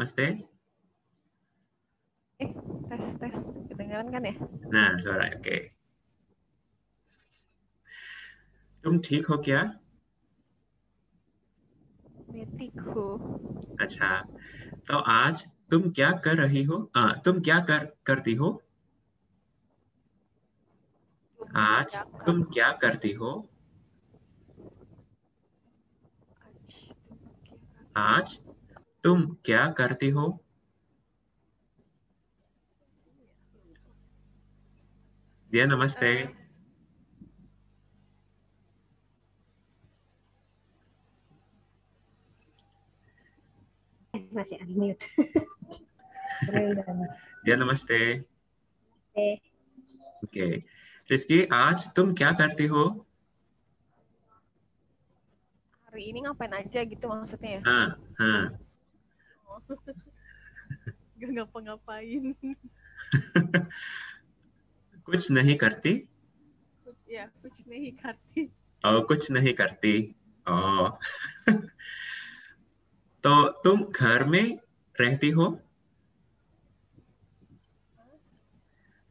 namaste. Tes. Kedengaran kan ya? Nah, suara oke. तुम ठीक हो क्या? मैं ठीक हूँ। अच्छा, तो आज तुम क्या कर रही हो? तुम क्या करती हो? तुम आज क्या तुम कर क्या करती हो? आज तुम क्या करती हो? दिया नमस्ते. Masih unmute. दिया नमस्ते. ओके. rizky, आज तुम क्या करती हो? hari ini ngapain aja gitu maksudnya ya? हाँ. Gak ngapa-ngapain. कुछ नहीं करती? कुछ नहीं करती. और कुछ नहीं करती. तो तुम घर में रहती हो?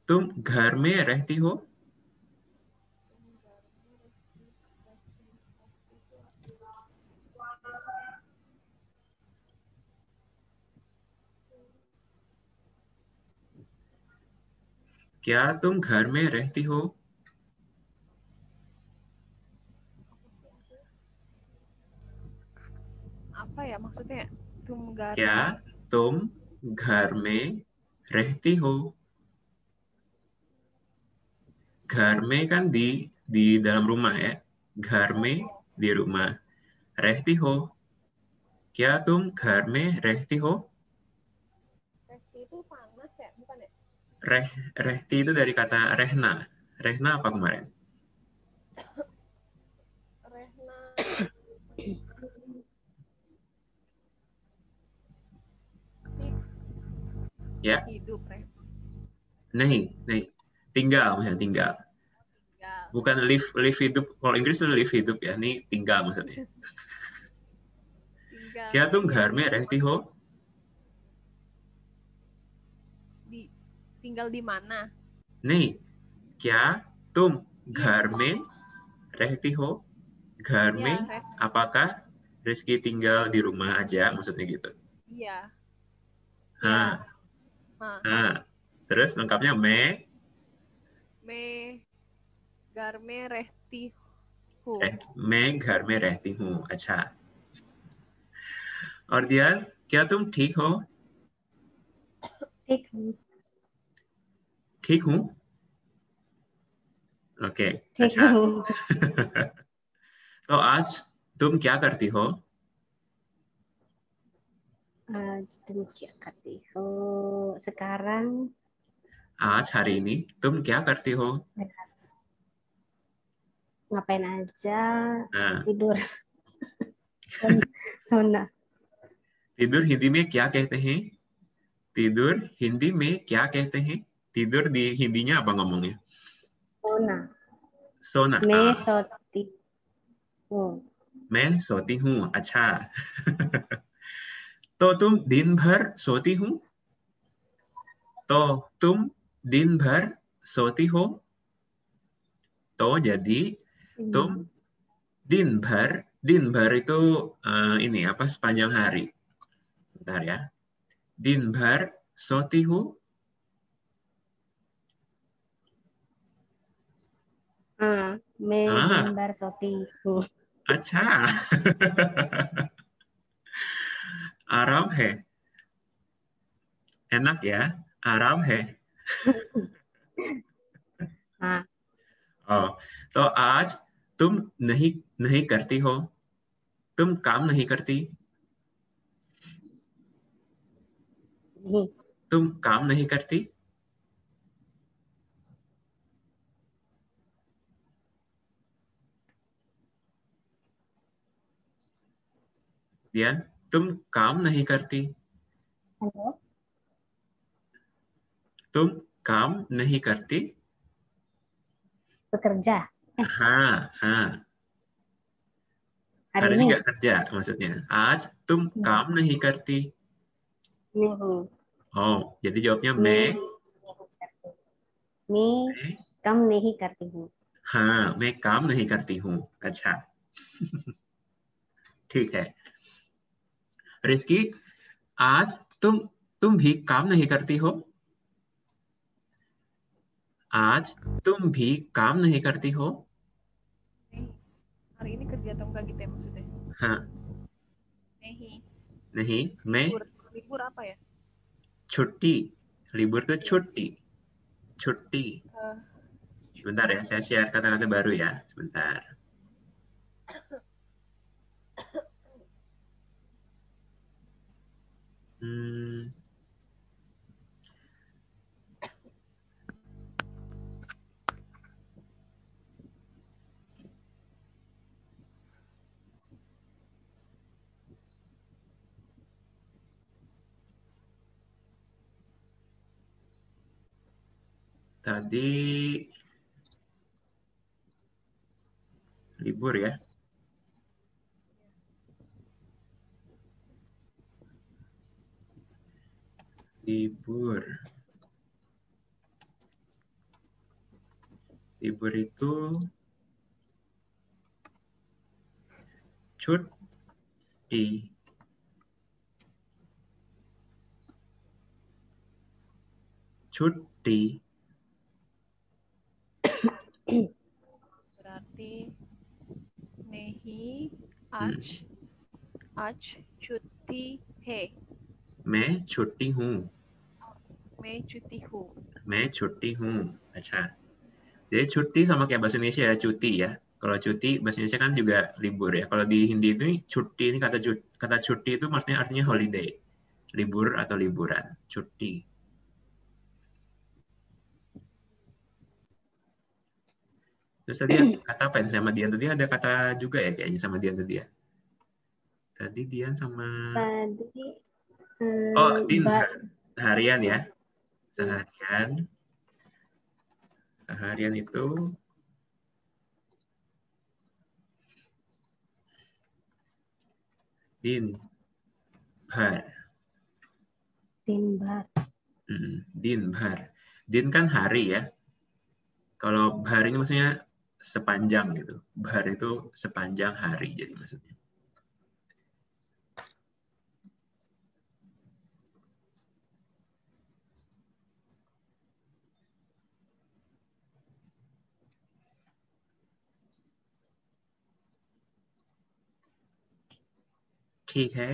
तुम घर में रहती हो? क्या तुम घर में रहती हो? Apa ya maksudnya? Tunggar. क्या तुम घर में रहती हो? घर में kan di dalam rumah ya. घर में di rumah. रहती हो. क्या तुम घर में रहती हो? Resti itu panas ya, bukan ya? Rehti itu dari kata rehna. Rehna apa kemarin? Rehna. Ya. Hidup, Reh. नहीं. Tinggal maksudnya tinggal. Bukan live hidup. Kalau Inggris itu live hidup ya. Ini tinggal maksudnya. Tinggal. क्या तुम घर में रहती हो? Tinggal di mana? नहीं. क्या तुम घर में रहती हो? घर में apakah Rizky tinggal di rumah aja maksudnya gitu? Iya. Terus lengkapnya घर में रहती हूँ. मैं घर में रहती हूँ. अच्छा. और दिया, क्या तुम ठीक हो? ठीक हूँ. ओके. अच्छा. तो आज तुम क्या करती हो? Sekarang. आज hari ini तुम क्या करती हो? Ngapain aja? Tidur. Sona. Tidur Hindi में क्या कहते हैं? Tidur Hindi में क्या कहते हैं? Tidur di Hindinya apa ngomongnya? Sona. मैं सोती हूँ. अच्छा. तो तुम दिन भर सोती हो? तो तुम दिन भर सोती हो? तो jadi तुम दिन भर itu ini apa sepanjang hari. Bentar ya. दिन भर सोती हो? मैं दिन भर सोती हूँ. अच्छा. आराम है. enak ya. आराम है. तो आज तुम नहीं करती हो? तुम काम नहीं करती? तुम काम नहीं करती? Dian, तुम काम नहीं करती? Halo? तुम काम नहीं करती? Bekerja. Hari ini nggak kerja maksudnya. आज तुम काम नहीं करती? Nehi. Oh, jadi jawabnya me. Me kam nehi karti hu. हाँ, मैं काम नहीं करती हूँ. अच्छा. ठीक है. रिस्की, आज तुम भी काम नहीं करती हो? आज तुम भी काम नहीं करती हो? Hari ini kerja atau enggak gitu ya maksudnya? हाँ. नहीं, मैं libur apa ya? छुट्टी. Libur tuh छुट्टी. Cuti. Sebentar ya, saya share kata-kata baru ya. Sebentar. Tadi libur ya. Libur. Libur itu cuti. Cuti. Berarti नहीं आज छुट्टी है. मैं छुट्टी हूँ. मैं छुट्टी हूँ. मैं छुट्टी हूँ. अच्छा. Jadi cuti sama kayak bahasa Indonesia ya, cuti ya. Kalau cuti bahasa Indonesia kan juga libur ya. Kalau di Hindi itu cuti, ini kata cuti itu maksudnya artinya holiday. Libur atau liburan. Cuti. Terus tadi kata apa ya sama Dian? Tadi ada kata juga ya kayaknya sama Dian tadi ya. Tadi Dian sama... Tadi Oh, Din. Harian ya. Seharian. Seharian itu Din. Bhar. Din Bhar. Din Bhar. Din kan hari ya. Kalau Bhar ini maksudnya sepanjang gitu. Bhar itu sepanjang hari jadi maksudnya. ठीक है.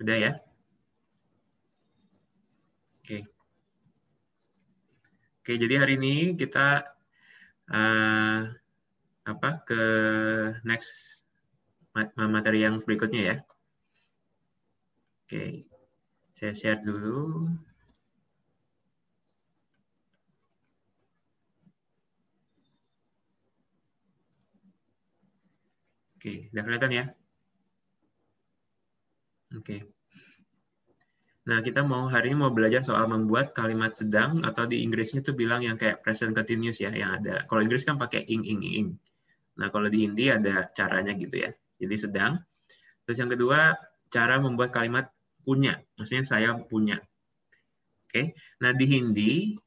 Udah ya? Oke. Oke, jadi hari ini kita ke next materi yang berikutnya ya. Oke. Saya share dulu. Oke, udah kelihatan ya? Oke. Nah, kita hari ini mau belajar soal membuat kalimat sedang, atau di Inggrisnya tuh bilang yang kayak present continuous ya, yang ada. Kalau Inggris kan pakai ing. Nah, kalau di Hindi ada caranya gitu ya. Jadi sedang. Terus yang kedua, cara membuat kalimat punya. Maksudnya saya punya. Oke. Nah, di Hindi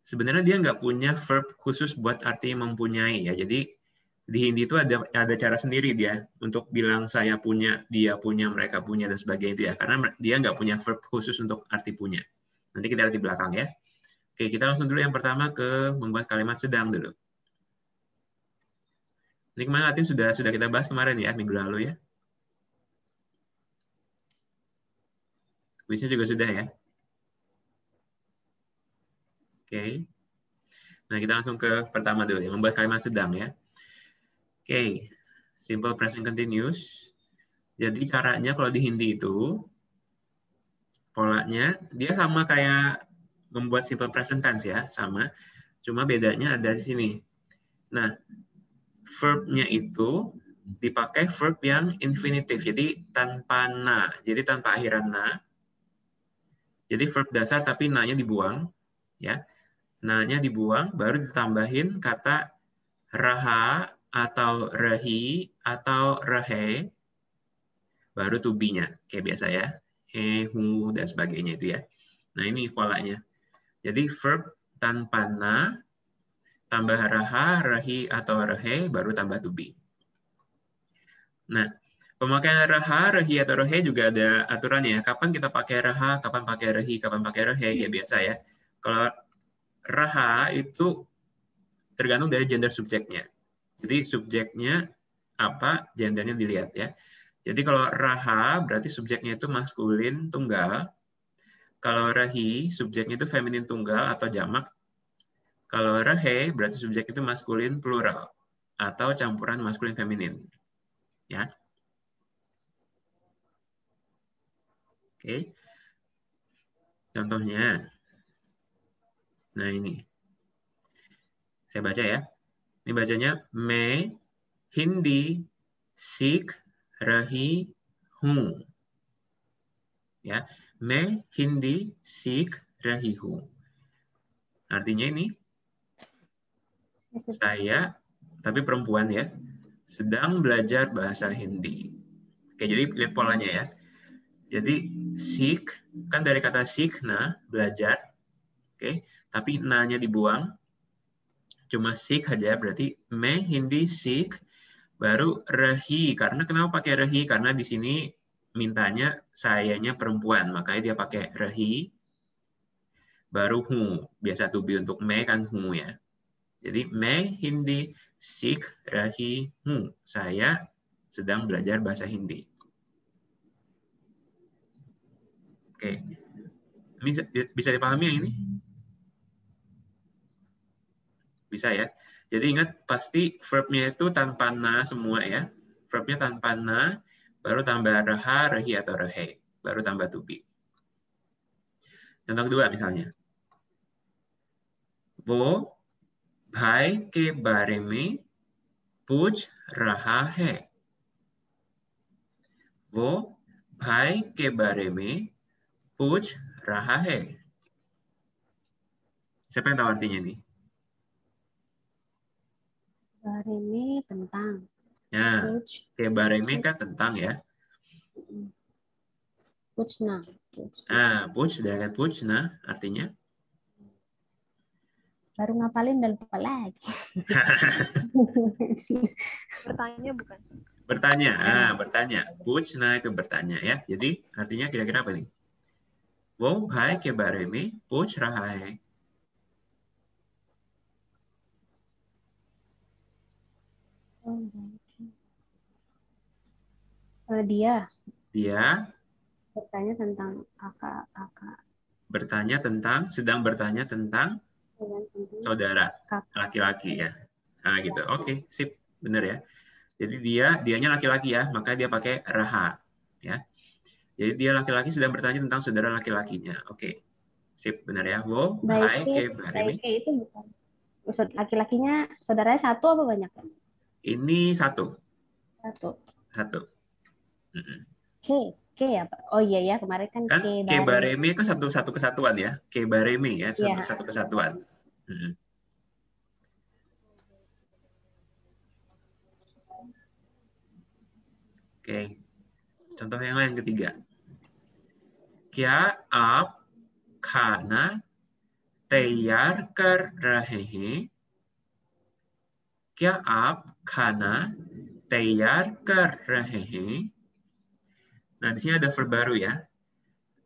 sebenarnya dia nggak punya verb khusus buat arti mempunyai ya. Jadi di Hindi itu ada cara sendiri dia untuk bilang saya punya, dia punya, mereka punya, dan sebagainya itu ya. Karena dia nggak punya verb khusus untuk arti punya. Nanti kita lihat di belakang ya. Oke, kita langsung dulu yang pertama ke membuat kalimat sedang dulu. Ini kemarin latihan sudah kita bahas kemarin ya, minggu lalu ya. Kuisnya juga sudah ya. Oke. Nah, kita langsung ke pertama dulu ya, membuat kalimat sedang ya. Oke. Simple present continuous. Jadi caranya kalau di Hindi itu polanya dia sama kayak membuat simple present tense ya, sama. Cuma bedanya ada di sini. Nah, verb-nya itu dipakai verb yang infinitif. Jadi tanpa na. Jadi tanpa akhiran na. Jadi verb dasar tapi na-nya dibuang ya. Na-nya dibuang baru ditambahin kata raha atau rehi atau rehe. baru to be-nya. Kayak biasa ya. He, hu, dan sebagainya itu ya. Nah, ini polanya. Jadi verb tanpa na, tambah raha, rahi, atau rehe, baru tambah to be. Nah, pemakaian raha, rahi, atau rehe juga ada aturannya. Kapan kita pakai raha, kapan pakai rahi, kapan pakai rehe, kayak biasa ya. Kalau raha itu tergantung dari gender subjeknya. Jadi subjeknya apa, gendernya dilihat ya. Jadi kalau raha berarti subjeknya itu maskulin tunggal. Kalau rahi subjeknya itu feminin tunggal atau jamak. Kalau rehe berarti subjek itu maskulin plural atau campuran maskulin feminin. Ya. Oke. Contohnya. Nah, ini. Saya baca ya. Ini bacanya me, hindi, sik, rahi, hu. Ya. Me, hindi, sik, rahi, hu. Artinya ini saya, tapi perempuan ya, sedang belajar bahasa Hindi. Oke, jadi lihat polanya ya. Jadi sik kan dari kata sikna, belajar. Oke, tapi na-nya dibuang. Cuma sik aja, berarti me Hindi sik, baru rehi. Karena kenapa pakai rehi? Karena di sini mintanya sayanya perempuan, makanya dia pakai rehi. Baru hu, biasa to be untuk me kan hu ya. Jadi me Hindi sik rahi hu. Saya sedang belajar bahasa Hindi. Oke. Bisa dipahami yang ini? Bisa ya. Jadi ingat pasti verb-nya itu tanpa na semua ya. Verb-nya tanpa na, baru tambah raha, rahi, atau rehe. Baru tambah to be. Contoh kedua misalnya. Wo bhai ke bare mein पूछ रहा है. वो भाई के बारे में पूछ रहा है. Siapa yang tahu artinya ini? Bareme tentang. Ya, ke bareme kan tentang ya. Puchna. Ah, puch dengan puchna artinya? Baru ngapalin dan lupa lagi. Bertanya bukan? Bertanya, bertanya. Puchna itu bertanya ya. Jadi artinya kira-kira apa nih? Wo bhai ke bare mein पूछ रहा है. Dia bertanya tentang kakak. Sedang bertanya tentang saudara laki-laki ya. Nah gitu. Oke, sip, bener ya. Jadi dianya laki-laki ya, maka dia pakai raha ya. Jadi dia laki-laki sedang bertanya tentang saudara laki-lakinya. Oke. Sip, benar ya. Wo bhai ke bare mein. Itu bukan. Laki-lakinya saudaranya satu apa banyak? Ini satu. Satu. Ke apa? Oh iya ya, kemarin kan ke bareme kan satu kesatuan ya. Ke bareme ya, satu kesatuan. Oke. Contoh yang lain ketiga. Kya aap khana तैयार कर रहे हैं? क्या आप खाना तैयार कर रहे हैं? Nah, di sini ada verb baru ya.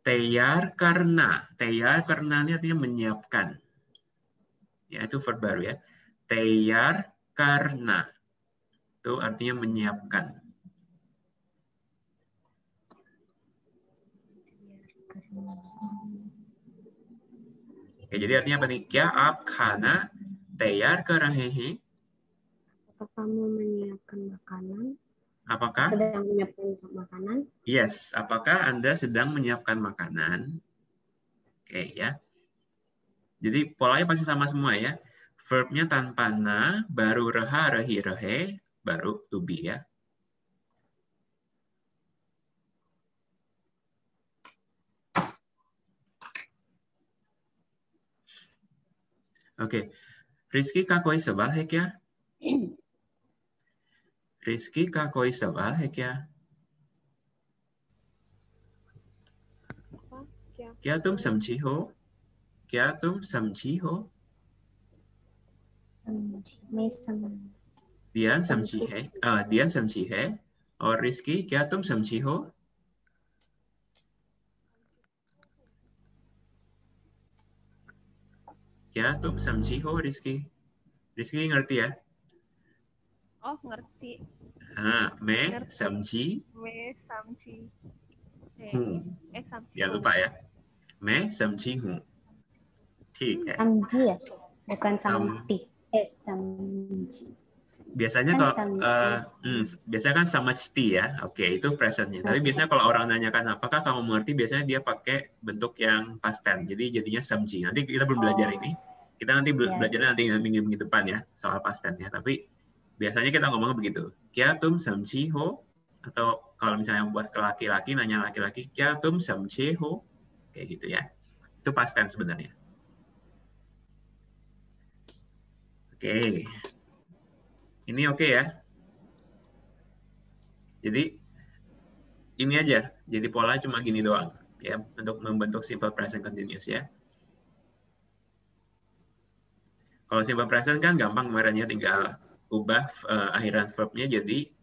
Tayar karena. Tayar karena ini artinya menyiapkan. Ya, itu verb baru ya. Tayar karena. Itu artinya menyiapkan. Oke, jadi artinya apa nih? Kya aap khana tayar kar rahe hain? Apakah kamu menyiapkan makanan? Apakah? Sedang menyiapkan makanan? Yes, apakah Anda sedang menyiapkan makanan? Oke, ya. Jadi polanya pasti sama semua ya. Verbnya tanpa na, baru reha, rehi, rehe, baru to be ya. Okay risky का कोई सवाल है क्या? रिस्की का कोई सवाल है क्या? Kya tum samjhi ho? Kya tum samjhi ho? मैं सम Dian samjhi hai. Dian samjhi hai. और Rizky, क्या तुम समझी हो? क्या तुम समझी हो, Rizky? Rizky ngerti ya? Oh, ngerti. मैं Ngerti. समझी Me samji. हूँ. Samji. Jangan lupa ya. मैं समझी हूँ. ठीक है. samji ya, bukan samti. Samji. Biasanya Kan kalau biasanya kan samajti ya. Oke, itu presentnya. Tapi biasanya kalau orang nanyakan apakah kamu mengerti, biasanya dia pakai bentuk yang past tense. Jadi jadinya samji. Nanti kita belum belajar ini. Kita nanti belajarnya nanti minggu depan ya soal past tense-nya. Tapi biasanya kita ngomong begitu. Kya tum samji ho? Atau kalau misalnya buat ke laki-laki, nanya laki-laki, kya tum samje ho? Kayak gitu ya. Itu past tense sebenarnya. Oke. Ini oke ya. Jadi ini aja. Jadi pola cuma gini doang ya untuk membentuk simple present continuous ya. Kalau simple present kan gampang kemarinnya, tinggal ubah akhiran verb-nya jadi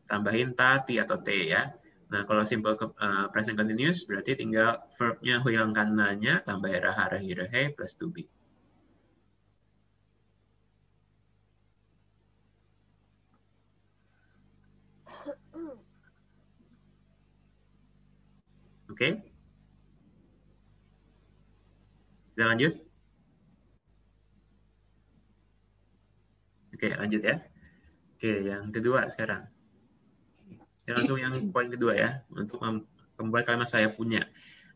tambahin ta, ti atau t ya. Nah, kalau simple present continuous berarti tinggal verb-nya hilangkan na-nya, tambah raha, rahi, rahe plus to be. Oke? Kita lanjut? Oke, lanjut ya. Oke, yang kedua sekarang. Ya, langsung yang poin kedua ya, untuk membuat kalimat saya punya.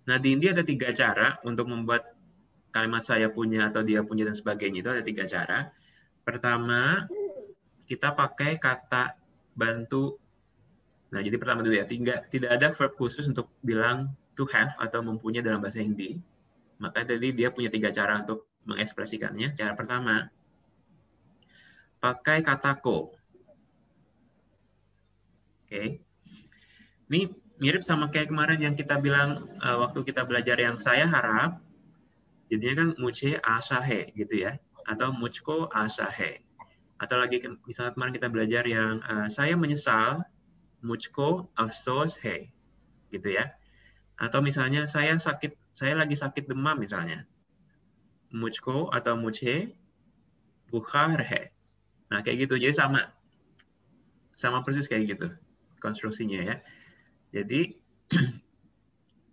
Nah, di India ada 3 cara untuk membuat kalimat saya punya atau dia punya dan sebagainya. Itu ada 3 cara. Pertama, kita pakai kata bantu. Nah, jadi pertama dulu ya, tidak ada verb khusus untuk bilang to have atau mempunyai dalam bahasa Hindi. Makanya tadi dia punya 3 cara untuk mengekspresikannya. Cara pertama, pakai kata ko. Oke. Ini mirip sama kayak kemarin yang kita bilang waktu kita belajar yang saya harap, jadinya kan mujhe aasa hai gitu ya, atau mujhko aasa hai. Atau lagi misalnya kemarin kita belajar yang saya menyesal, mujhko afsos hai gitu ya. Atau misalnya saya lagi sakit demam misalnya, mujhko atau mujhe bukhar hai. Nah kayak gitu, jadi sama persis kayak gitu konstruksinya ya. Jadi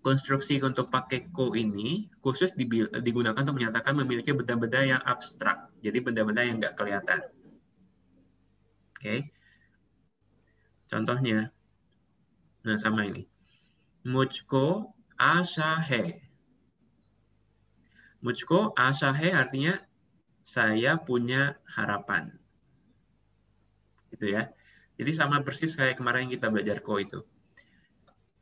konstruksi untuk pakai ko ini khusus digunakan untuk menyatakan memiliki benda-benda yang abstrak. Jadi benda-benda yang nggak kelihatan. Oke. Contohnya, nah sama ini. Mujhko aasha hai. Mujhko aasha hai artinya saya punya harapan. Gitu ya. Jadi sama persis kayak kemarin kita belajar ko itu.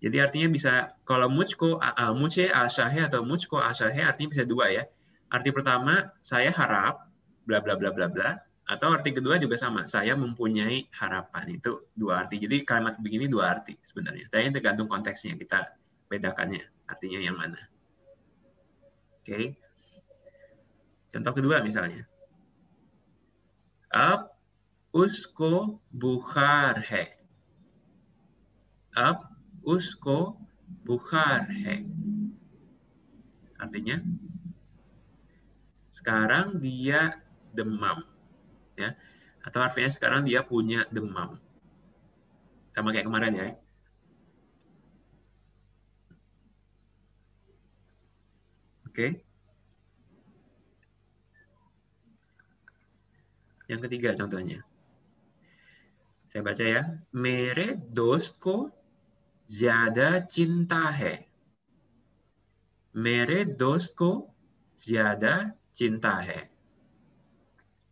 Jadi artinya bisa, kalau mujhko aasha hai atau mujhko aasha hai artinya bisa dua ya. Arti pertama, saya harap, bla bla bla bla bla. Atau arti kedua juga sama, saya mempunyai harapan. Itu dua arti. Jadi kalimat begini dua arti sebenarnya. Dan tergantung konteksnya, kita bedakannya artinya yang mana. Oke. Contoh kedua misalnya. Ab usko bukhar hai. Ab usko bukhar hai. Artinya, sekarang dia demam. Ya. Atau artinya sekarang dia punya demam. Sama kayak kemarin ya. Oke. Yang ketiga contohnya. Saya baca ya. Mere dost ko zyada cinta hai. Mere dost ko zyada cinta hai.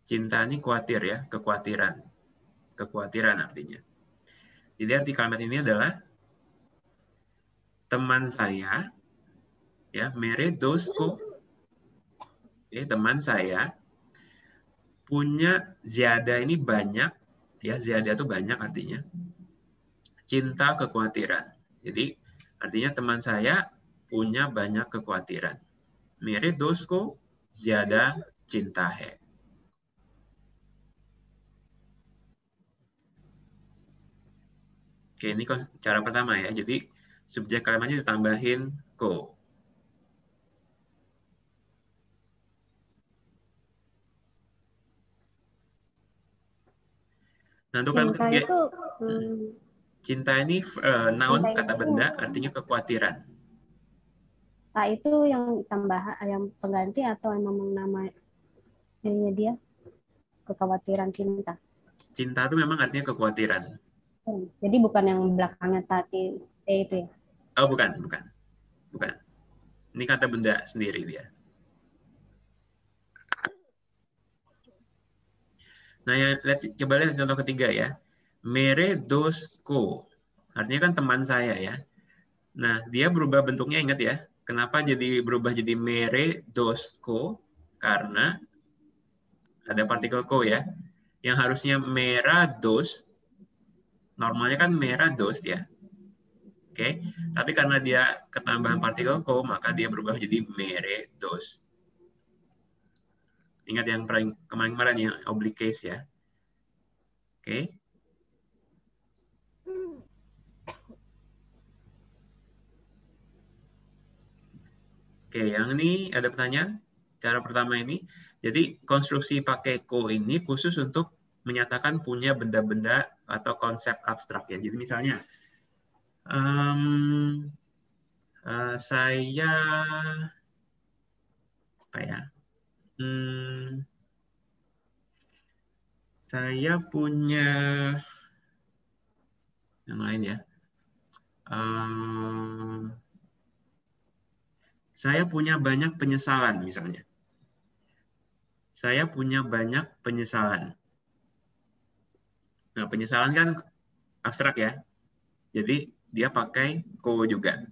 Cinta ini khawatir ya, kekhawatiran. Kekhawatiran artinya. Jadi arti kalimat ini adalah teman saya, ya, mere dost ko, teman saya punya zyada ini banyak, ya, zyada itu banyak artinya. Cinta kekhawatiran. Jadi artinya teman saya punya banyak kekhawatiran. Mere dost ko zyada cinta hai. Oke, ini cara pertama ya. Jadi subjek kalimatnya ditambahin ko. Nah, untuk kalimat Cinta ketiga, itu cinta ini noun, cinta kata itu benda, artinya kekhawatiran. tak itu yang tambah, yang pengganti atau memang nama dia kekhawatiran cinta. Cinta itu memang artinya kekhawatiran. Jadi bukan yang belakangnya tati itu ya. Oh, bukan. Ini kata benda sendiri dia. Nah, ya, coba lihat contoh ketiga ya. Mere dost ko. Artinya kan teman saya ya. Nah, dia berubah bentuknya, ingat ya. Kenapa berubah jadi mere dost ko? Karena ada partikel ko ya. Yang harusnya mera dos, normalnya kan mera dos ya. Oke, tapi karena dia ketambahan partikel ko, maka dia berubah jadi mere dos. Ingat yang kemarin-kemarin yang oblique case ya. Oke. Oke, yang ini ada pertanyaan. Cara pertama ini, jadi konstruksi pakai ko ini khusus untuk menyatakan punya benda-benda atau konsep abstrak ya. Jadi misalnya, saya apa ya? Saya punya yang lain ya. Saya punya banyak penyesalan misalnya. Saya punya banyak penyesalan. Nah, penyesalan kan abstrak ya. Jadi dia pakai ko juga.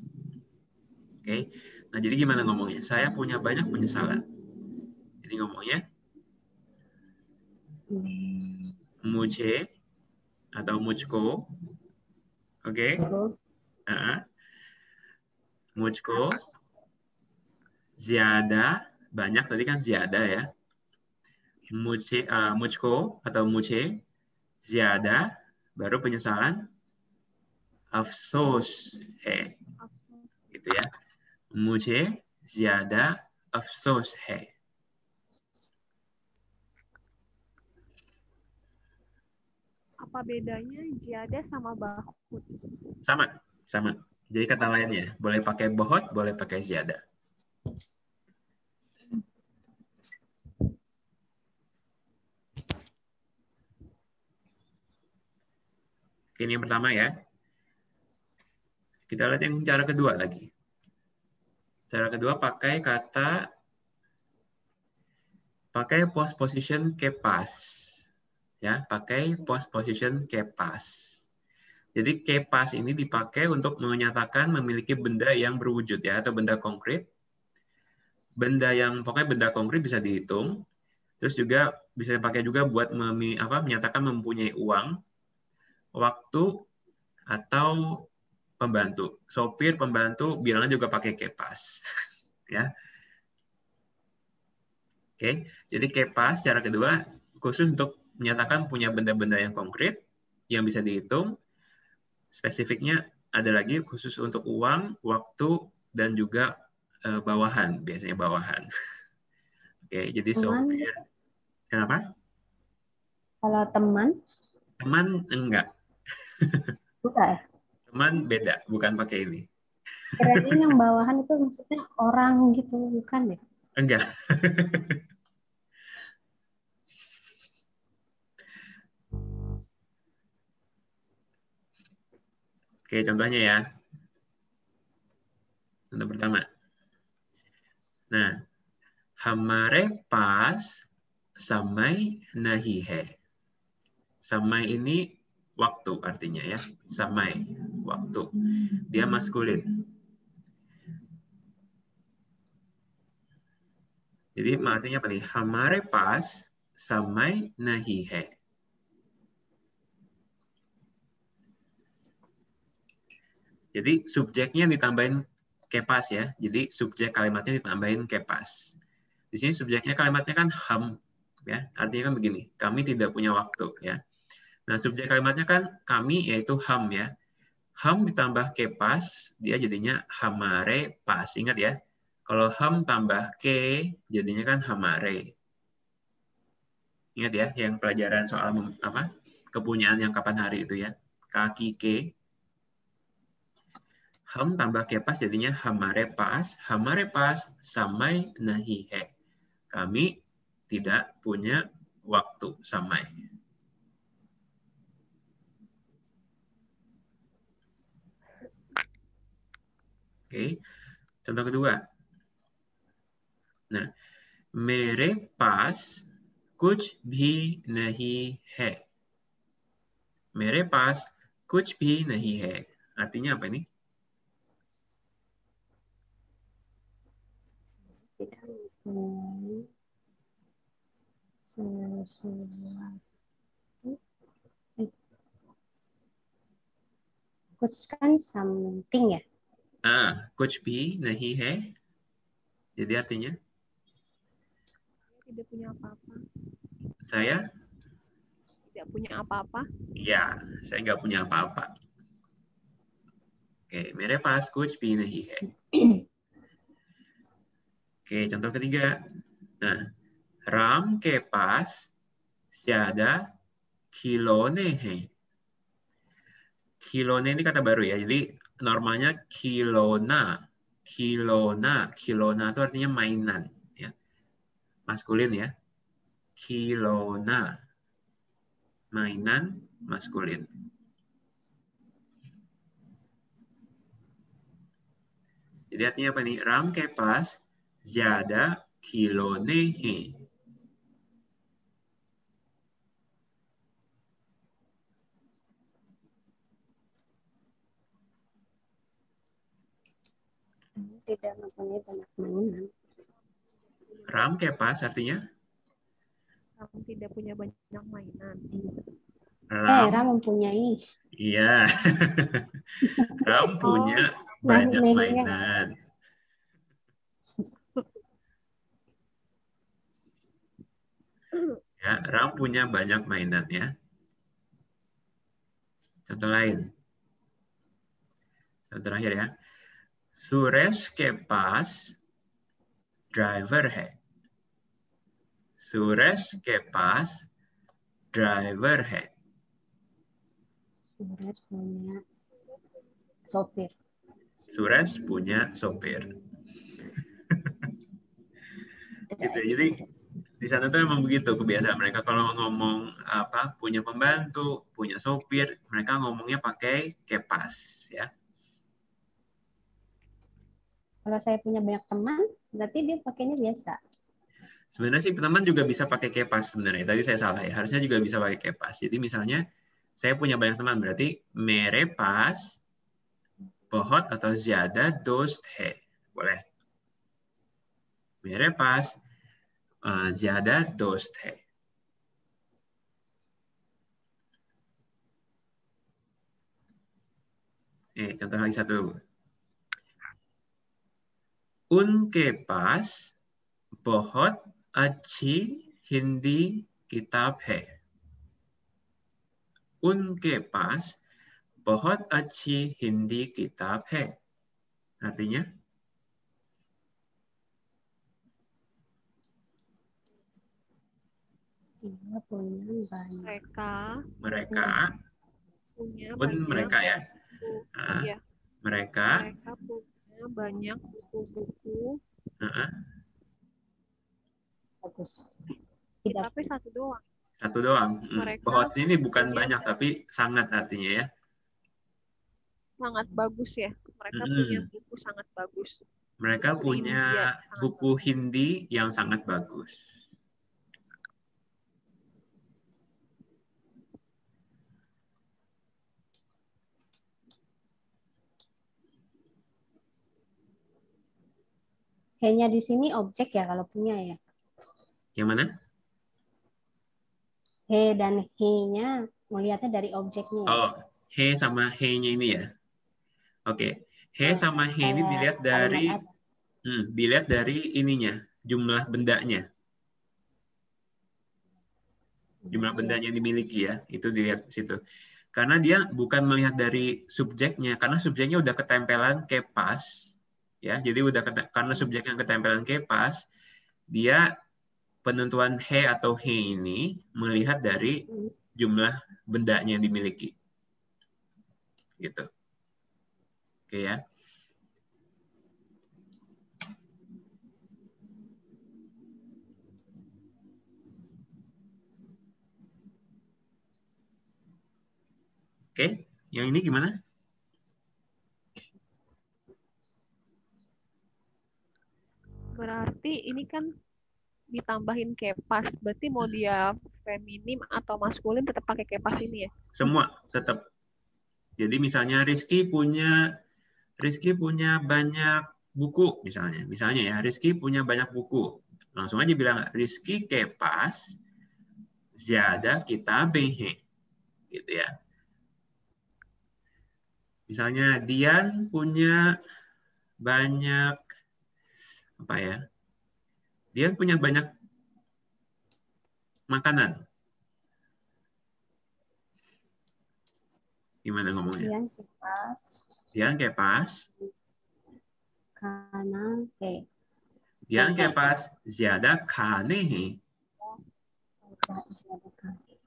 Oke. Nah, jadi gimana ngomongnya? Saya punya banyak penyesalan. Jadi ngomongnya mujhe atau mujko. Oke. Mujko zyada, banyak tadi kan zyada ya. Mujko atau mujhe zyada, baru penyesalan afsos hai. Gitu ya. Mujhe zyada afsos hai. Apa bedanya jada sama bahut? Sama. Jadi kata lainnya, boleh pakai bohot, boleh pakai zyada. Ini yang pertama ya. Kita lihat yang cara kedua lagi. Cara kedua pakai postposition ke pas. Ya, pakai postposition ke pas. Jadi ke pas ini dipakai untuk menyatakan memiliki benda yang berwujud ya, atau benda konkret. Pokoknya benda konkret bisa dihitung. Terus juga bisa dipakai juga buat menyatakan mempunyai uang, waktu, atau pembantu. Sopir, pembantu, bilangnya juga pakai kepas. Ya. Oke, jadi kepas cara kedua khusus untuk menyatakan punya benda-benda yang konkret yang bisa dihitung. Spesifiknya ada lagi khusus untuk uang, waktu, dan juga bawahan, biasanya bawahan. Oke, jadi Teman, sopir. Kenapa? kalau teman? Teman enggak. Bukan ya? Teman beda, bukan pakai ini. Kirain yang bawahan itu maksudnya orang gitu, bukan ya? Enggak. Oke, contohnya ya. Contoh pertama. Nah, hamare pas samai nahi hai. Samai ini waktu artinya ya. Samai, waktu. Dia maskulin. Jadi artinya apa nih? Hamare pas samai nahi hai. Jadi subjeknya ditambahin kepas ya. Jadi subjek kalimatnya ditambahin kepas. Di sini subjeknya kalimatnya kan ham ya. Artinya kan begini, kami tidak punya waktu ya. Nah, subjek kalimatnya kan kami yaitu ham ya. Ham ditambah kepas, dia jadinya hamare pas. Ingat ya. Kalau ham tambah ke, jadinya kan hamare. Ingat ya, yang pelajaran soal apa? Kepunyaan yang kapan hari itu ya. Kaki ke. Ham tambah kepas jadinya hamare pas samai nahi he. Kami tidak punya waktu samai. Oke. Contoh kedua. Nah, mere pas kuch bhi nahi hai. Mere pas kuch bhi nahi hai. Artinya apa ini? Tidak mempunyai sesuatu. Kuch kan something ya. Kuch bhi nahi hai. Jadi artinya? Tidak punya apa-apa. Saya? Tidak punya apa-apa. Ya, saya nggak punya apa-apa. Oke, mere pas kuch bhi nahi hai. Oke, contoh ketiga. Nah, Ram ke pas zyada khilone hai. Khilone ini kata baru ya. Jadi normalnya khilona. Khilona. Khilona itu artinya mainan ya. Maskulin ya. Khilona. Mainan maskulin. Jadi artinya apa nih? Ram ke pas zyada khilone hai. Tidak mempunyai banyak mainan. Ram ke pas artinya? Kamu tidak punya banyak mainan. Ram mempunyai. Iya. Ram punya banyak mainan. Ya, Ram punya banyak mainan ya. Contoh lain. Contoh terakhir ya. Suresh ke pas driver hai. Suresh ke pas driver hai. Suresh punya sopir. Suresh punya sopir. Gitu. Jadi di sana tuh emang begitu kebiasaan mereka kalau ngomong apa punya pembantu, punya sopir, mereka ngomongnya pakai kepas ya. Kalau saya punya banyak teman, berarti dia pakainya biasa. Sebenarnya sih teman juga bisa pakai kepas sebenarnya. Tadi saya salah ya. Harusnya juga bisa pakai kepas. Jadi misalnya saya punya banyak teman berarti mere pas बहुत atau ज़्यादा दोस्त है. Boleh. मेरे पास ज़्यादा दोस्त है. Contoh lagi satu. उनके पास बहुत अच्छी हिंदी किताब है. उनके पास बहुत अच्छी हिंदी किताब है. Artinya? Dia punya banyak. Mereka Punya pun banyak. mereka ya. Iya. Mereka punya banyak buku-buku. Bagus. Tapi satu doang. Satu doang. Bahwa ini bukan punya, banyak tapi sangat artinya ya. Sangat bagus ya. Mereka punya buku sangat bagus. Mereka punya buku Hindi yang sangat bagus. He-nya di sini objek ya kalau punya ya. Yang mana? He dan he-nya melihatnya dari objeknya. Oh, he sama he-nya ini ya. Oke. He sama he ini Kayak kalimat dilihat dari ininya, jumlah bendanya. Jumlah bendanya yang dimiliki ya, itu dilihat di situ. Karena dia bukan melihat dari subjeknya, karena subjeknya udah ketempelan kepas, ya. Jadi karena subjeknya ketempelan kepas, dia penentuan he atau he ini melihat dari jumlah bendanya yang dimiliki, gitu. Oke ya. Oke, yang ini gimana? Berarti ini kan ditambahin kepas. Berarti mau dia feminim atau maskulin tetap pakai kepas ini ya? Semua tetap. Jadi misalnya Rizky punya banyak buku misalnya. Misalnya ya, Rizky punya banyak buku. Langsung aja bilang Rizky kepas zyada kitabein hai. Gitu ya. Misalnya Dian punya banyak apa ya? Dian punya banyak makanan. Gimana ngomongnya? yang kipas Dian kepas. kanan Dian kepas zyada khane hai.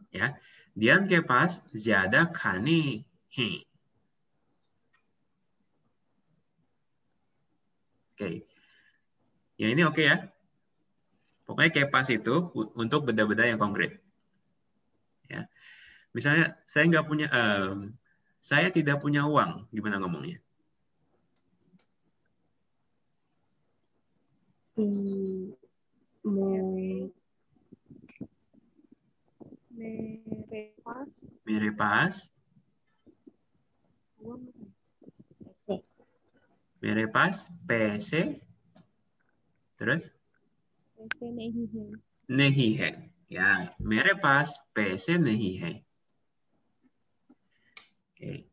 Ya. Dian kepas zyada khane hai. Oke. Yang ini oke ya. Pokoknya kepas itu untuk benda-benda yang konkret. Ya. Misalnya saya nggak punya, saya tidak punya uang, gimana ngomongnya? Merepas. Merepas, merepas, PC, terus PC नहीं है. नहीं है. Ya, merepas, PC नहीं है. Oke.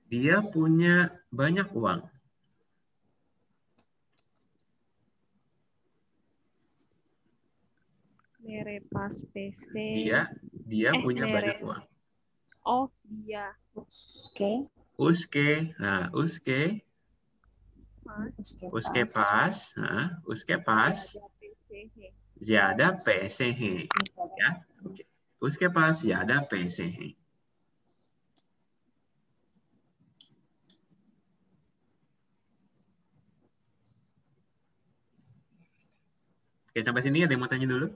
Dia punya banyak uang. Merepas PC. Dia punya banyak uang. Oh, dia. Oke. Uske, nah uske pas, nah uske pas, ज़्यादा पैसे हैं. Ya, oke. Uske pas ज़्यादा पैसे हैं. Oke, sampai sini ada yang mau tanya dulu?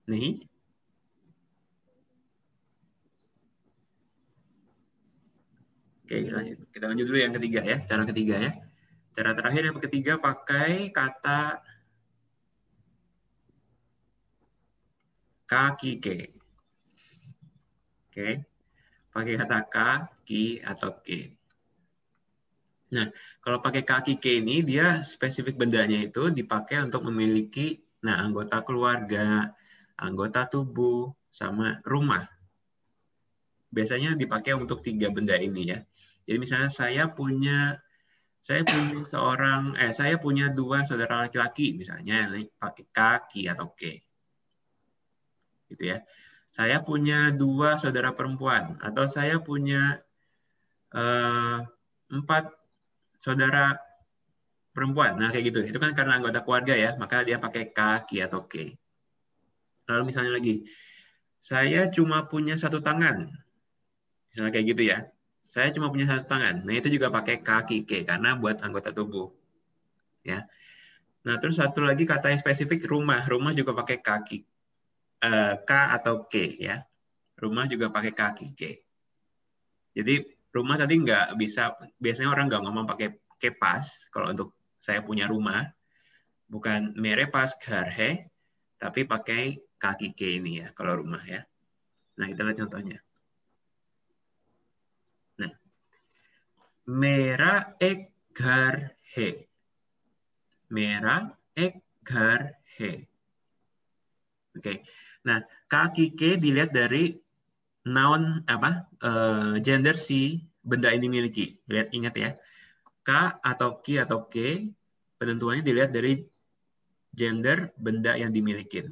Nih. Oke, kita lanjut dulu yang ketiga ya, cara ketiga ya. Cara terakhir yang ketiga pakai kata kaki ke. Oke, pakai kata kaki atau ke. Nah, kalau pakai kaki ke ini, dia spesifik bendanya itu dipakai untuk memiliki, nah, anggota keluarga, anggota tubuh, sama rumah. Biasanya dipakai untuk 3 benda ini ya. Jadi misalnya saya punya saya punya 2 saudara laki-laki misalnya, pakai kaki atau ke. Gitu ya. Saya punya 2 saudara perempuan atau saya punya 4 saudara perempuan. Nah, kayak gitu. Itu kan karena anggota keluarga ya, maka dia pakai kaki atau ke. Lalu misalnya lagi, saya cuma punya 1 tangan. Misalnya kayak gitu ya. Saya cuma punya 1 tangan. Nah, itu juga pakai kaki ke karena buat anggota tubuh. Ya. Nah, terus satu lagi kata yang spesifik rumah. Rumah juga pakai kaki. K atau K ya. Rumah juga pakai kaki K. Jadi rumah tadi nggak bisa, biasanya orang nggak ngomong pakai kepas kalau untuk saya punya rumah. Bukan mere pas ghar hai, tapi pakai kaki K ini ya kalau rumah ya. Nah, kita lihat contohnya. Nah, mera ek ghar hai. Mera ek ghar hai. Oke. Nah, kaki ke dilihat dari noun gender si benda ini dimiliki. Lihat, ingat ya. K atau ki atau ke penentuannya dilihat dari gender benda yang dimiliki.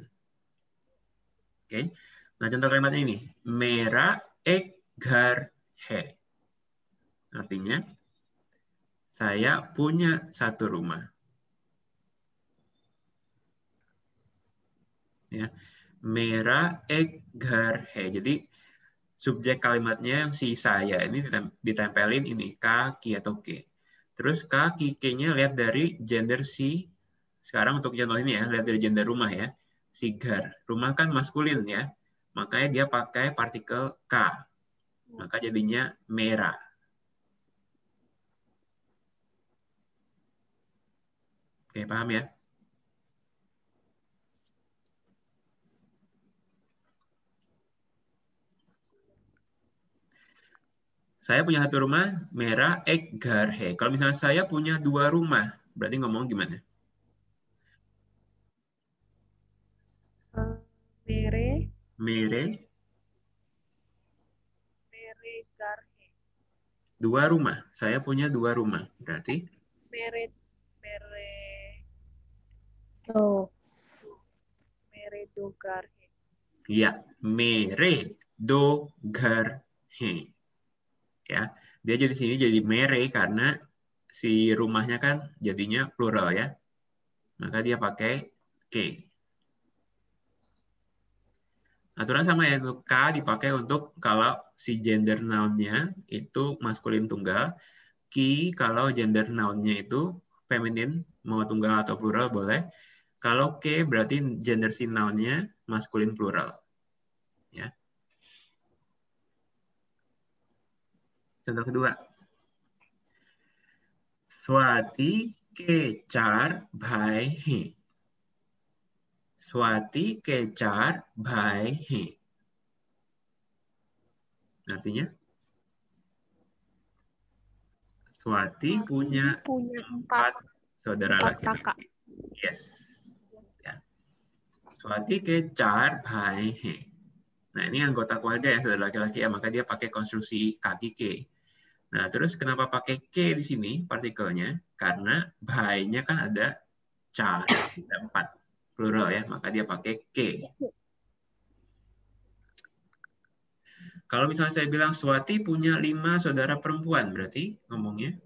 Oke. Nah, contoh kalimatnya ini. Mera ek ghar hai. Artinya, saya punya satu rumah. Ya. Mera ek ghar hai. Jadi, subjek kalimatnya yang si saya ini ditempelin ini K, ki, atau ke. Terus K, ki, ke-nya lihat dari gender si. Sekarang untuk contoh ini ya, lihat dari gender rumah ya. Sigar. Rumah kan maskulin ya. Makanya dia pakai partikel K. Maka jadinya merah. Oke, paham ya? Saya punya satu rumah, merah, ek, ghar hai. Kalau misalnya saya punya dua rumah, berarti ngomong gimana? Mere Mere, gar hai. dua rumah. Saya punya dua rumah. Berarti? Mere Tuh. do gar hai. Ya, mere do ghar hai. Ya, dia jadi sini jadi mere karena si rumahnya kan jadinya plural ya. Maka dia pakai ke. Aturan sama ya, untuk K dipakai untuk kalau si gender noun-nya itu maskulin tunggal, ki kalau gender noun-nya itu feminin, mau tunggal atau plural boleh. Kalau ke berarti gender si noun-nya maskulin plural. Ya. Contoh kedua. Swati ke char bhai hai. Swati ke char bhai hai. Artinya? Swati punya empat saudara laki-laki. kakak. Yes. Ya. Swati ke char bhai hai. Nah, ini anggota keluarga ya, saudara laki-laki ya, maka dia pakai konstruksi kaki ke. Nah, terus kenapa pakai ke di sini partikelnya? Karena bhai-nya kan ada char, ada 4 plural ya, maka dia pakai ke. Kalau misalnya saya bilang Swati punya 5 saudara perempuan, berarti ngomongnya?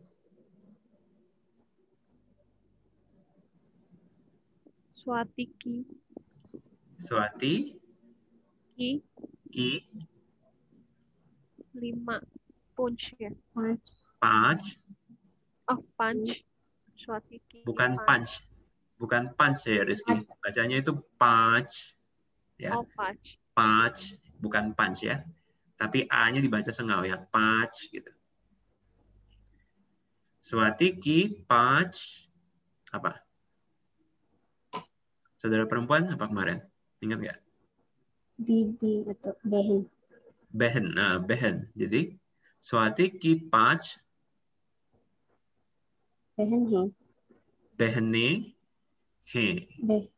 Swati Swati ki ki 5 punch ya. Panch. Oh, punch. Swati ki Bukan punch. Bukan punch ya, Rizky. Bacanya itu punch. Ya. Oh, punch. Punch, bukan punch ya. Tapi A-nya dibaca sengau ya, punch gitu. Swati ki punch apa? Saudara perempuan apa kemarin? Ingat nggak? Didi atau Behen. Behen. Nah, behen. Jadi Swati ki punch Behen he. behene he. Behen.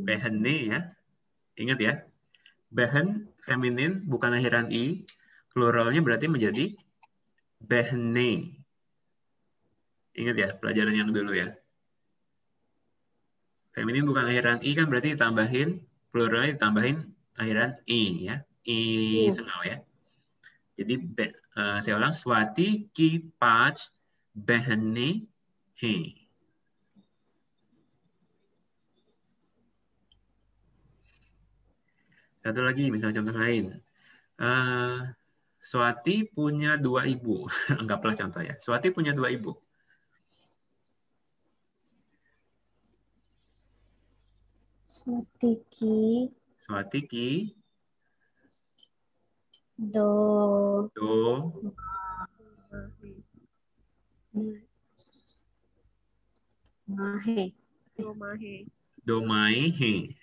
Behene ya. Ingat ya. Behen feminin bukan akhiran i. Pluralnya berarti menjadi behne. Ingat ya pelajaran yang dulu ya. Feminin bukan akhiran i kan berarti ditambahin pluralnya ditambahin akhiran i ya. I sengau ya. Jadi saya ulang Swati ki pach behne he. Satu lagi misalnya contoh lain. Swati punya 2 ibu. Anggaplah contoh ya. Swati punya 2 ibu. Swati ki do mahe. Domai he.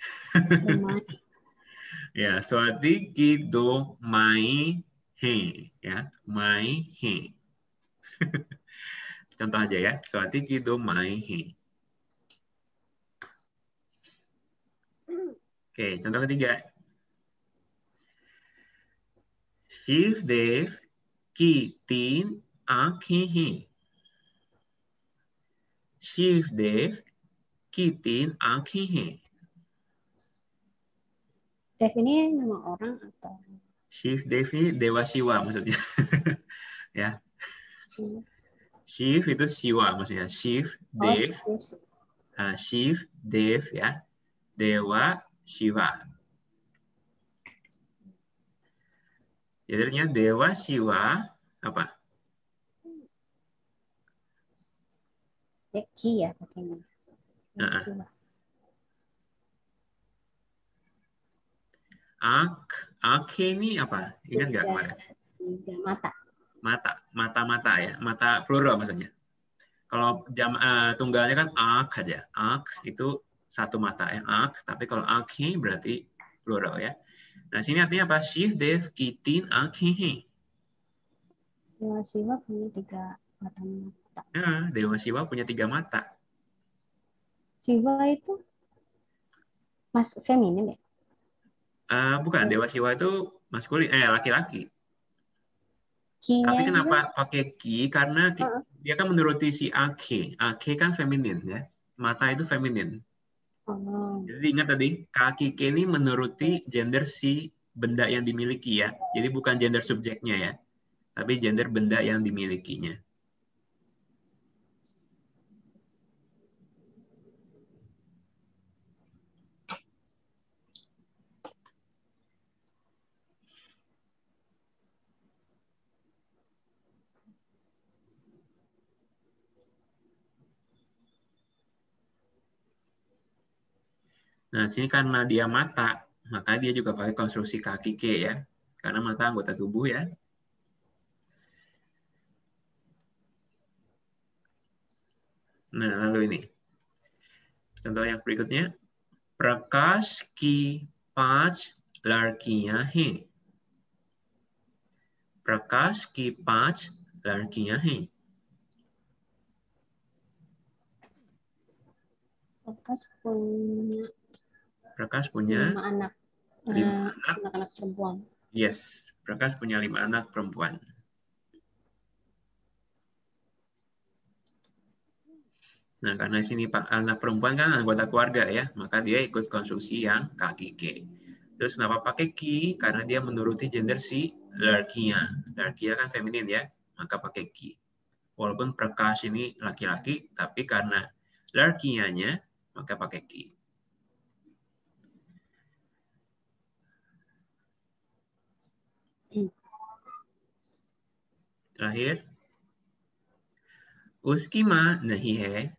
Ya, Swati ki do mai he. Ya, mai he. Contoh aja ya. Swati ki do mai he. Oke, contoh ketiga. Shiv Dev की 3 आंखें हैं. शिव देव की 3 आंखें हैं. Dev ini nama orang atau Shiv Dev ini Dewa Siwa maksudnya. Ya, Shiv itu Siwa maksudnya. Shiv Dev, Shiv Dev ya, Dewa Siwa. Jadi artinya Dewa Siwa apa? Ki ya pakainya. Ankhe ini apa? Ingat nggak kemarin? Tiga mata. Mata ya. Mata plural maksudnya. Kalau tunggalnya kan ak aja. Ak itu satu mata ya. Ak. Tapi kalau ankhe berarti plural ya. Nah sini artinya apa? Shiv Dev ki 3 आंखें हैं. Dewa Siwa punya 3 mata. Nah, Dewa Siwa punya 3 mata. Siwa itu mas feminim ya? Bukan, Dewa Siwa itu maskulin, laki-laki. Ki-nya Tapi itu kenapa pakai ki? Karena dia kan menuruti si Ake. Ake kan feminin ya. Mata itu feminin. Jadi ingat tadi, kaki ke ini menuruti gender si benda yang dimiliki ya. Jadi bukan gender subjeknya ya. Tapi gender benda yang dimilikinya. Nah, sini karena dia mata, maka dia juga pakai konstruksi kaki ke ya. Karena mata anggota tubuh ya. Nah, lalu ini. Contoh yang berikutnya. Prakash ki 5 ladkiyan hain. Prakash ki 5 ladkiyan hain. Prakash punya 5 anak. 5 anak. Anak-anak perempuan. Yes, Prakash punya 5 anak perempuan. Nah, karena sini Pak anak perempuan kan anggota keluarga ya, maka dia ikut konstruksi yang kaki ke. Terus kenapa pakai ki? Karena dia menuruti gender si ladkiya. Ladkiya kan feminin ya, maka pakai ki. Walaupun Prakash ini laki-laki, tapi karena ladkiyanya, maka pakai ki. Terakhir, उसकी माँ नहीं है.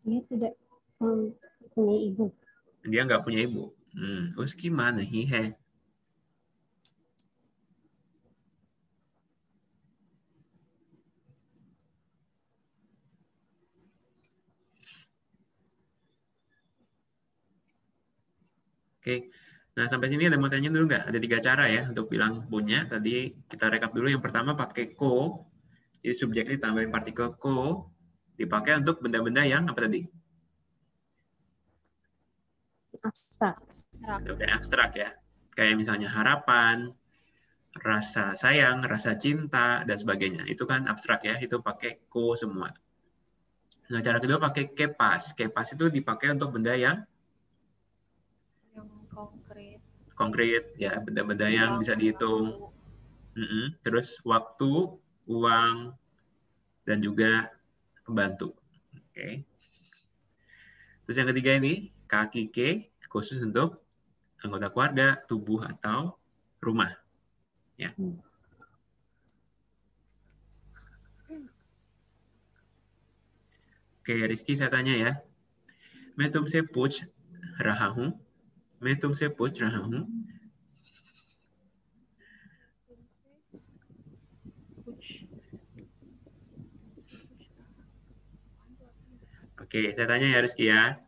Dia tidak punya ibu. Dia nggak punya ibu. उसकी माँ नहीं है. Oke. Nah, sampai sini ada mau tanya dulu nggak? Ada 3 cara ya untuk bilang punya. Tadi kita rekap dulu. Yang pertama pakai ko. Jadi subjek ini tambahin partikel ko. Dipakai untuk benda-benda yang apa tadi? Abstrak. Kayak abstrak ya. Kayak misalnya harapan, rasa sayang, rasa cinta, dan sebagainya. Itu kan abstrak ya. Itu pakai ko semua. Nah, cara kedua pakai kepas. Kepas itu dipakai untuk benda yang konkret ya, benda-benda yang bisa dihitung. Terus waktu, uang, dan juga pembantu. Oke. Terus yang ketiga ini kaki ke khusus untuk anggota keluarga, tubuh atau rumah. Ya. Oke, Rizky saya tanya ya. मैं तुमसे पूछ रहा हूँ. मैं तुमसे पूछ रहा हूँ. Oke, saya tanya ya Rizky ya.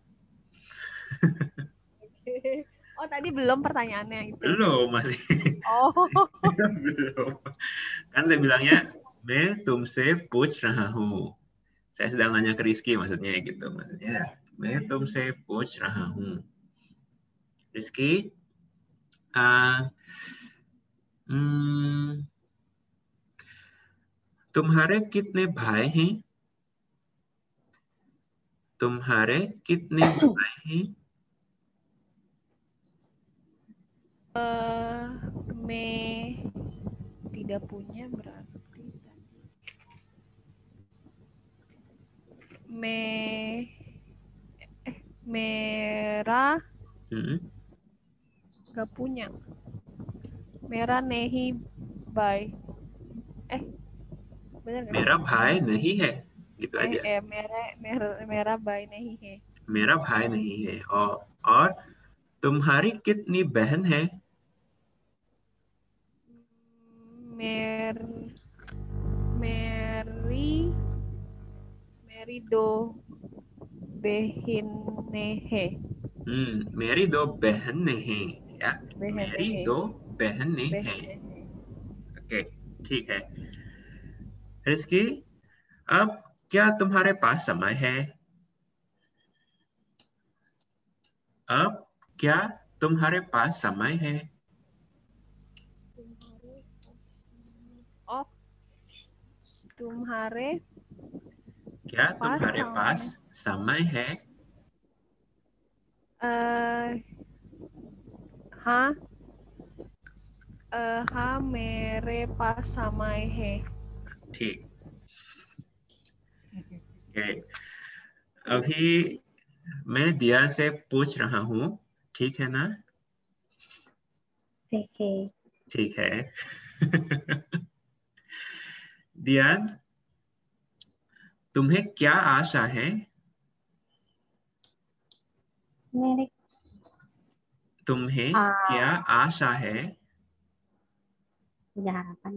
Oh, tadi belum pertanyaannya itu. Belum, masih. Oh. Belum. Kan saya bilangnya, मैं तुमसे पूछ रहा हूँ. Saya sedang nanya ke Rizky, maksudnya gitu. Maksudnya, मैं तुमसे पूछ रहा हूँ. Rizky, तुम्हारे कितने भाई हैं? तुम्हारे कितने भाई हैं? Me tidak punya berarti merah nggak punya. Merah nehi by benar nggak? मेरा भाई नहीं है, gitu aja. merah by nehi है. मेरा भाई नहीं है. और तुम्हारी कितनी बहन है? Mary do behine है. मेरी दो बहनें हैं, या मेरी दो बहनें हैं. ओके, ठीक है. रिस्की, अब क्या तुम्हारे पास समय है? अब क्या तुम्हारे पास समय है? Oh, तुम्हारे क्या तुम्हारे पास समय है? हाँ, हाँ मेरे पास समय है. ठीक. ओके. अभी मैं दिया से पूछ रहा हूँ, ठीक है ना? ठीक है. ठीक है. दियान, तुम्हें क्या आशा है? मेरे तुम्हें क्या आशा है? punya harapan.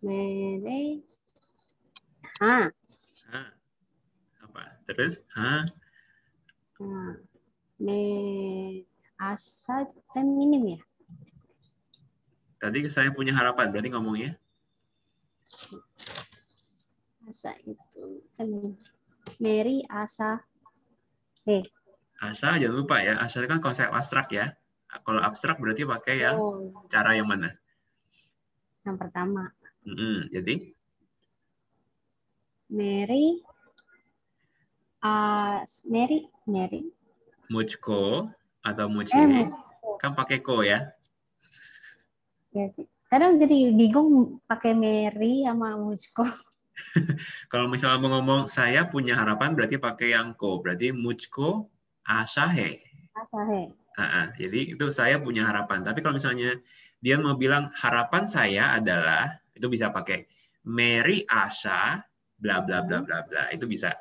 Mere हाँ. हाँ. apa? Terus? हाँ. Me asa feminim ya? Tadi saya punya harapan, berarti ngomongnya? Asa itu feminim. Mary asa. Asa jangan lupa ya, asa kan konsep abstrak ya. Kalau abstrak berarti pakai yang cara yang mana? Yang pertama. Jadi? Mary. Mary. Mujhko atau mujhe. Kan pakai ko ya? Ya sih. Kadang jadi bingung pakai Mary sama Mujhko. Kalau misalnya mau ngomong saya punya harapan berarti pakai yang ko. Berarti mujhko asa hai. Asa hai. Jadi itu saya punya harapan. Tapi kalau misalnya dia mau bilang harapan saya adalah, itu bisa pakai Mary Asha bla bla bla bla bla. Itu bisa.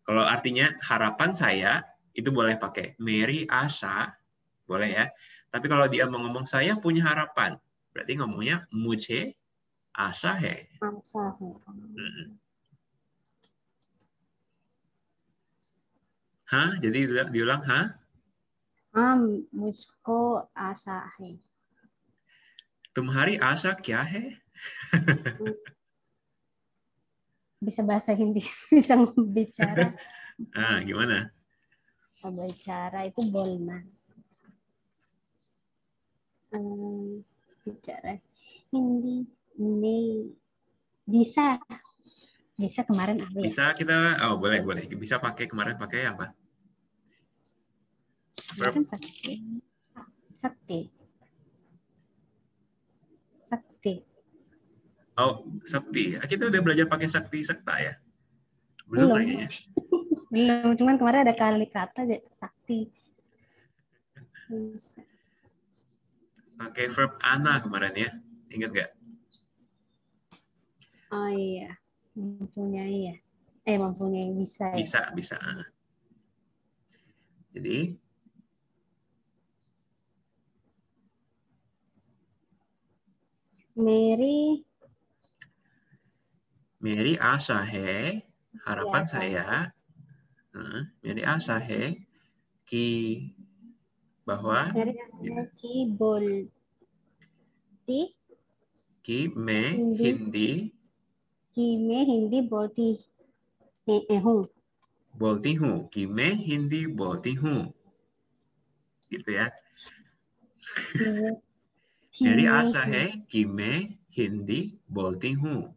Kalau artinya harapan saya itu boleh pakai Mary Asha, boleh ya. Tapi kalau dia mau ngomong saya punya harapan, berarti ngomongnya mujhe आशा है. आशा है. हाँ, jadi diulang हाँ. हाँ, मुझको आशा है. तुम्हारी आशा क्या है? Bisa bahasa Hindi, bisa bicara. Gimana? Bicara itu bolna. Bicara Hindi, ini bisa. Bisa kemarin ada ya? Bisa kita, boleh. Bisa pakai kemarin pakai apa? Kemarin pakai sakti. Oh, sakti. Kita udah belajar pakai sakti sekta ya? Belum kayaknya. Belum, cuman kemarin ada kali kata sakti. Pakai verb ana kemarin ya. Ingat nggak? Oh iya. Mempunyai ya. Mempunyai bisa ya. Bisa. Jadi Mary आशा है, harapan saya. Mary आशा है Ki bahwa Mary asalnya ki bolti ki me Hindi. Hindi ki में हिंदी बोलती हूँ. bolti हूँ ki me Hindi bolti हूँ gitu ya. कि Jadi में asa hai ki me Hindi bolti हूँ.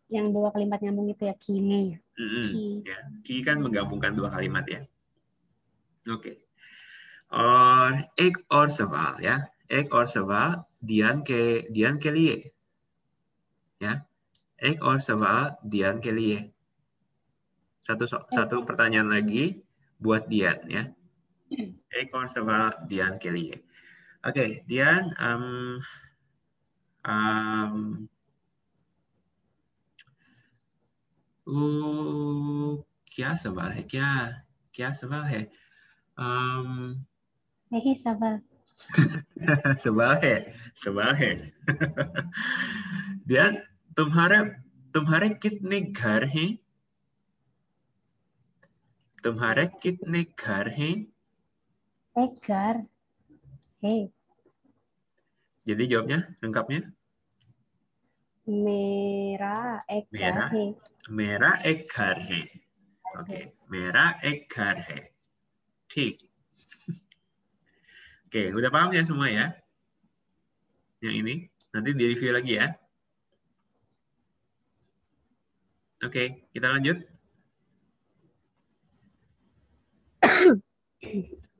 yang dua kalimat nyambung itu ya ki में. Ki. Ya. Ki kan menggabungkan dua kalimat ya. Oke. और एक और सवाल ya. एक और सवाल Dian के लिए ya. एक और सवाल Dian के लिए. Satu pertanyaan lagi buat Dian ya. एक और सवाल Dian के लिए. Oke, Dian क्या सवाल है क्या सवाल है नहीं सवाल. सवाल है Dian तुम्हारे कितने घर हैं तुम्हारे कितने घर हैं एक घर है. jadi jawabnya lengkapnya मेरा एक घर है. मेरा एक घर है oke मेरा एक घर है ठीक oke udah paham ya semua ya yang ini nanti di review lagi ya oke kita lanjut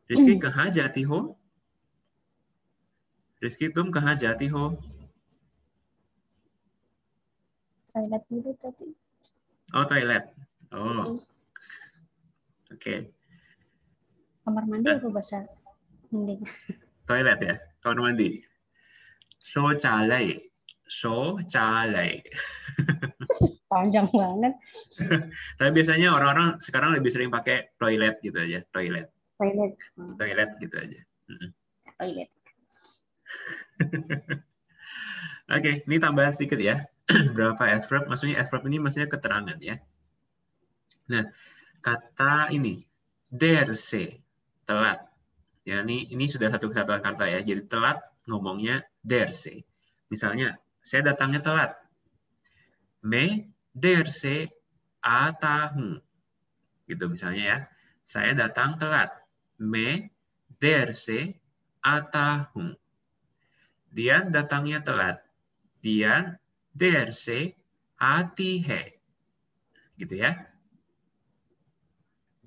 Rizky कहाँ जाती हो Rizky तुम कहाँ जाती हो Toilet dulu tadi. oh toilet oh oke Kamar mandi apa bahasa Hindi? toilet ya kamar mandi शौचालय Panjang banget. tapi biasanya orang-orang sekarang lebih sering pakai toilet gitu aja toilet gitu aja Toilet. Oke, ini tambahan sedikit ya berapa adverb maksudnya adverb ini maksudnya keterangan ya nah kata ini derse telat ya ini sudah satu kesatuan kata ya jadi telat ngomongnya derse misalnya saya datangnya telat मैं देर से आता हूँ gitu misalnya ya saya datang telat मैं देर से आता हूँ Dian datangnya telat Dian देर से आती है gitu ya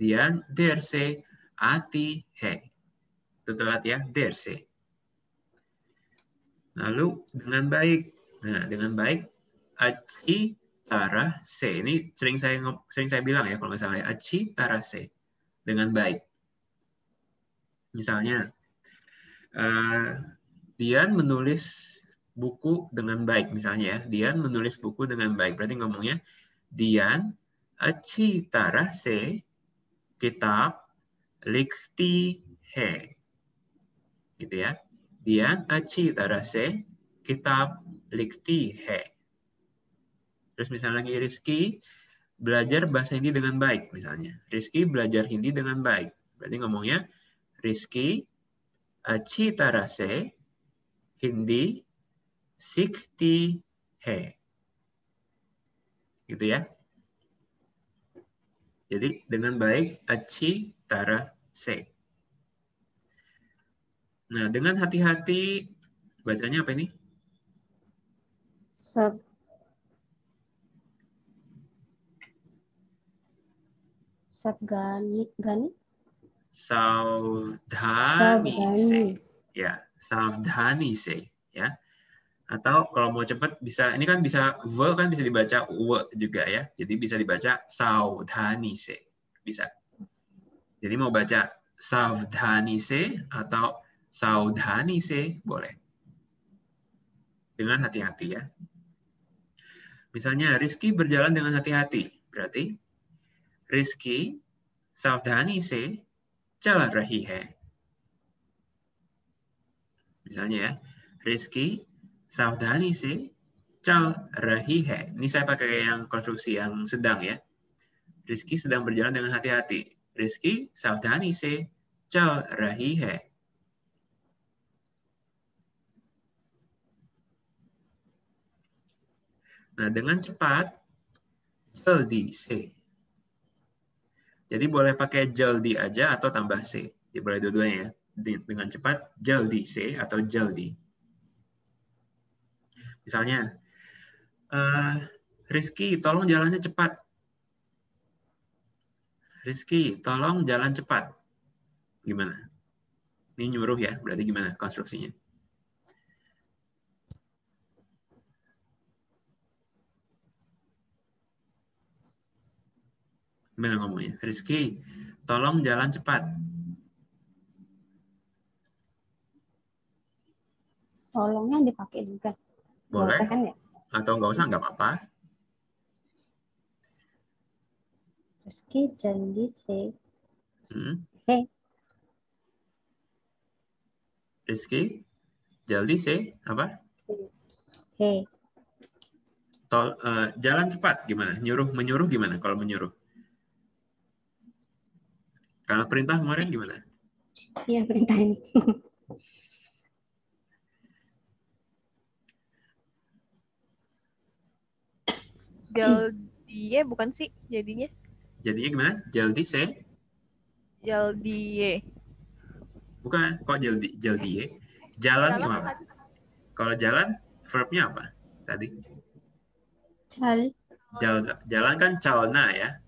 Dian देर से आती है itu telat ya देर से lalu dengan baik nah dengan baik अच्छी तरह से ini sering saya bilang ya kalau nggak salah अच्छी तरह से dengan baik misalnya Dian menulis buku dengan baik misalnya ya Dian menulis buku dengan baik berarti ngomongnya Dian अच्छी तरह से किताब लिखती है gitu ya Dian अच्छी तरह से किताब लिखती है terus misalnya lagi Rizky belajar bahasa Hindi dengan baik misalnya Rizky belajar Hindi dengan baik berarti ngomongnya Rizky अच्छी तरह से हिंदी सीखती है gitu ya jadi dengan baik अच्छी तरह से nah dengan hati-hati bacanya apa ini सावधानी से ya सावधानी से ya atau kalau mau cepat bisa ini kan bisa v kan bisa dibaca w juga ya jadi bisa dibaca सावधानी से bisa jadi mau baca सावधानी से atau सावधानी से boleh dengan hati-hati ya misalnya Rizky berjalan dengan hati-hati berarti Rizky सावधानी से चल रही है misalnya ya Rizky सावधानी से चल रही है ini saya pakai yang konstruksi yang sedang ya Rizky sedang berjalan dengan hati-hati Rizky सावधानी से चल रही है. Nah, dengan cepat, jaldi se. Jadi boleh pakai jaldi aja atau tambah se. Jadi boleh dua-duanya ya. Dengan cepat, jaldi se atau jaldi. Misalnya, Rizky, tolong jalannya cepat. Rizky, tolong jalan cepat. Gimana? Ini nyuruh ya, berarti gimana konstruksinya? Gimana ngomongnya? Rizky, tolong jalan cepat. Tolongnya dipakai juga. Nggak Boleh. usah kan ya? Atau nggak usah, nggak apa-apa. Rizky jaldi se. Hey. Rizky, jaldi se apa? Hey. Jalan cepat gimana? Menyuruh gimana kalau menyuruh? Kalau perintah kemarin gimana? Iya, perintahin. Jaldiye bukan sih jadinya? Jadinya gimana? Jaldi se? Jaldiye. Bukan, kok jaldiye? Jalan gimana? Kalau jalan, verbnya apa tadi? Jalan kan calna ya.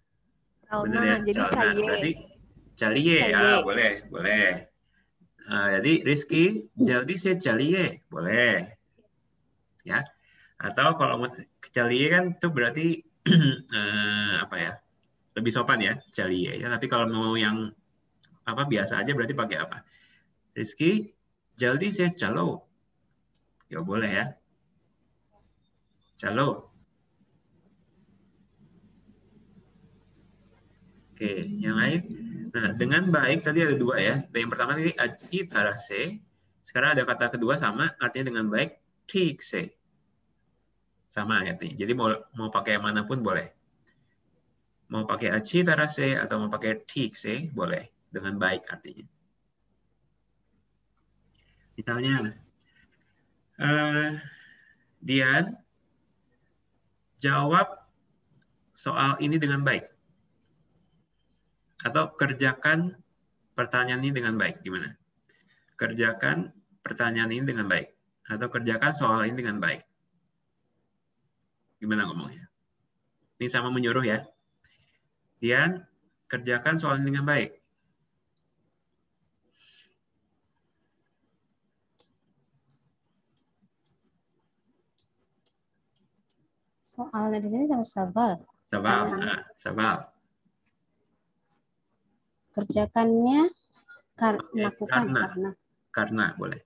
Benar ya, jadi calna. caye. Berarti caliye. Boleh. Jadi Rizky, jaldi se caliye. Boleh. Ya. Atau kalau mau caliye kan itu berarti apa ya? Lebih sopan ya, caliye ya. Tapi kalau mau yang apa biasa aja berarti pakai apa? Rizky, jaldi se calo. Ya boleh ya. Calo. Oke, yang lain. Nah, dengan baik tadi ada dua ya. Yang pertama tadi aci tarase. Sekarang ada kata kedua sama, artinya dengan baik ठीक से. Sama artinya. Jadi mau pakai manapun boleh. Mau pakai aci tarase atau mau pakai ठीक से boleh. Dengan baik artinya. Misalnya, Dian, jawab soal ini dengan baik. Atau kerjakan pertanyaan ini dengan baik. Gimana? Kerjakan pertanyaan ini dengan baik. Atau kerjakan soal ini dengan baik. Gimana ngomongnya? Ini sama menyuruh ya. Dian, kerjakan soal ini dengan baik. Soalnya di sini harus sabar. Sabal. Kerjakannya lakukan karena boleh.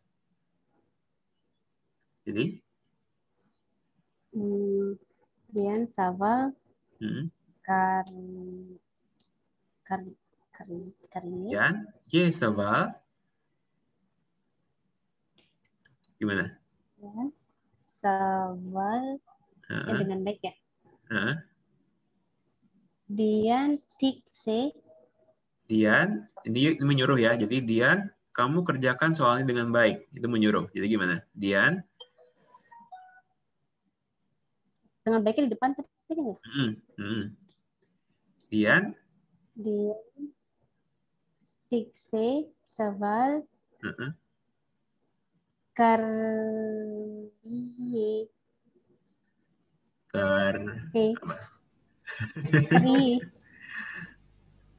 Jadi Dian sabar Dian, ye sabar. Gimana? Ya, sabar dengan baik ya. Dian tikse. Dian, ini menyuruh ya. Jadi Dian, kamu kerjakan soalnya dengan baik. Itu menyuruh. Jadi gimana? Dian. Dengan baiknya di depan tadi kan ya? Dian. Dian tikse sabar karye.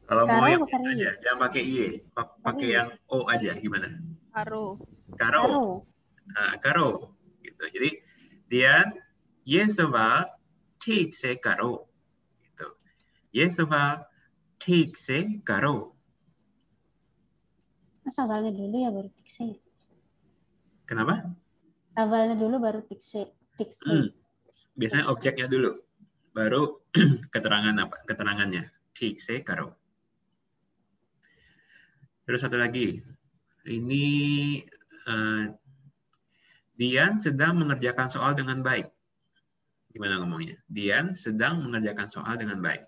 Kalau mau yang aja, jangan pakai iye, pakai yang o aja, gimana? Karo. Karo. Gitu. Jadi Dian, ye sabar, ठीक से करो. Gitu. ये सवाल ठीक से करो. Sabalnya dulu ya baru tikse. Kenapa? Sabalnya dulu baru tikse. Biasanya objeknya dulu, baru keterangannya. ठीक से करो. Terus satu lagi. Ini Dian sedang mengerjakan soal dengan baik. Gimana ngomongnya? Dian sedang mengerjakan soal dengan baik.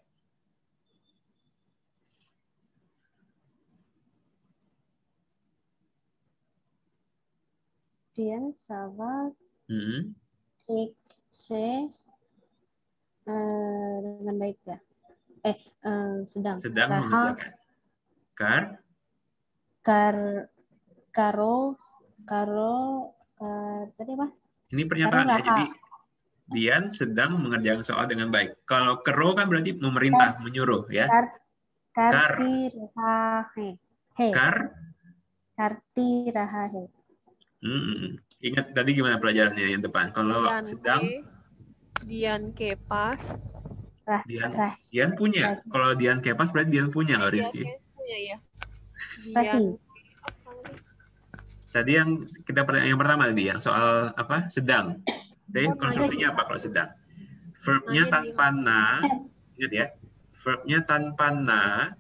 Dian sabar Hmm. se dengan baik ya. Sedang. Sedang Raha mengerjakan. karo tadi apa? Ini Karo pernyataan ya. raha. Jadi Dian sedang mengerjakan soal dengan baik. Kalau kero kan berarti memerintah, menyuruh ya. Karti raha he. Kar. Karti raha he. Ingat tadi gimana pelajarannya yang depan? Kalau sedang Dian kepas. Dian punya. Kalau Dian kepas berarti Dian punya loh, Rizky. Punya ya. Rahi. Tadi yang kita yang pertama tadi yang soal apa? Sedang. Jadi konstruksinya apa kalau sedang? Verbnya tanpa na, ingat ya. Verbnya tanpa na,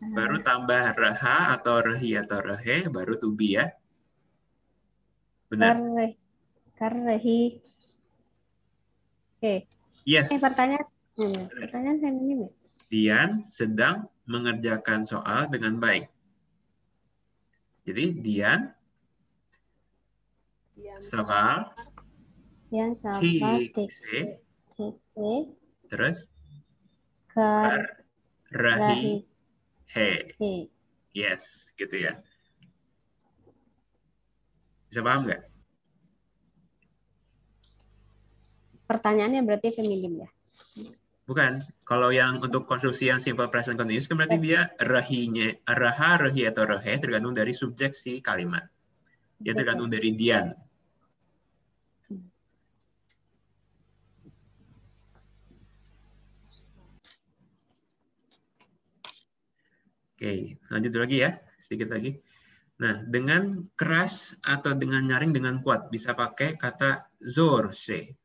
baru tambah raha atau rehi atau rehe, baru to be ya. Benar. Karrehi. Oke. Yes. Pertanyaan feminim ya? Dian sedang mengerjakan soal dengan baik. Jadi Dian sabar. Dian sabar Hikse. Terus kar rahi he. Yes, gitu ya. Bisa paham nggak? Pertanyaannya berarti feminim ya? Bukan. Kalau yang untuk konstruksi yang simple present continuous kan berarti dia rahinya, raha, rehi atau rehe tergantung dari subjek si kalimat. Dia tergantung dari Dian. Oke, lanjut lagi ya, sedikit lagi. Nah, dengan keras atau dengan nyaring dengan kuat bisa pakai kata zorse.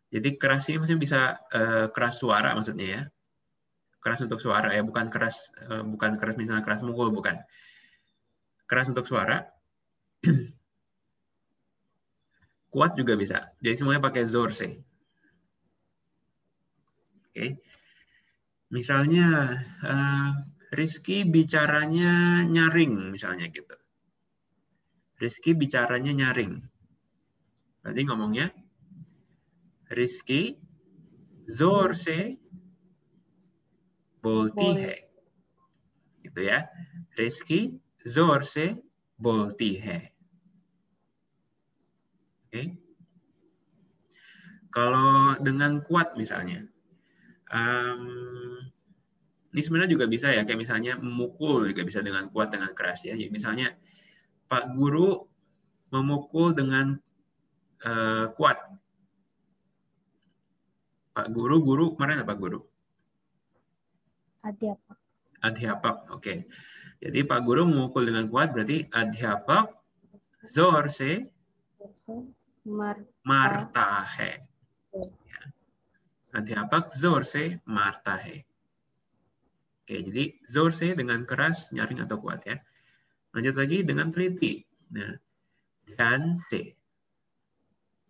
Jadi keras ini maksudnya bisa keras suara maksudnya ya. Keras untuk suara ya, bukan keras misalnya keras mukul, bukan. Keras untuk suara. Kuat juga bisa. Jadi semuanya pakai zorse. Oke. Misalnya Rizky bicaranya nyaring misalnya gitu. Rizky bicaranya nyaring. Berarti ngomongnya Rizky zorse boltihe. Gitu ya. Rizky zorse boltihe. Oke. Kalau dengan kuat misalnya. Ini sebenarnya juga bisa ya, kayak misalnya memukul juga bisa dengan kuat, dengan keras ya. Jadi misalnya Pak Guru memukul dengan kuat. Pak Guru, kemarin apa Guru? Adhyapak. Adhyapak, oke. Jadi Pak Guru memukul dengan kuat berarti Adhyapak zorse martahe. Adhyapak zorse martahe. Oke, jadi zorse dengan keras, nyaring atau kuat ya. Lanjut lagi dengan teliti. Nah, dhyan se.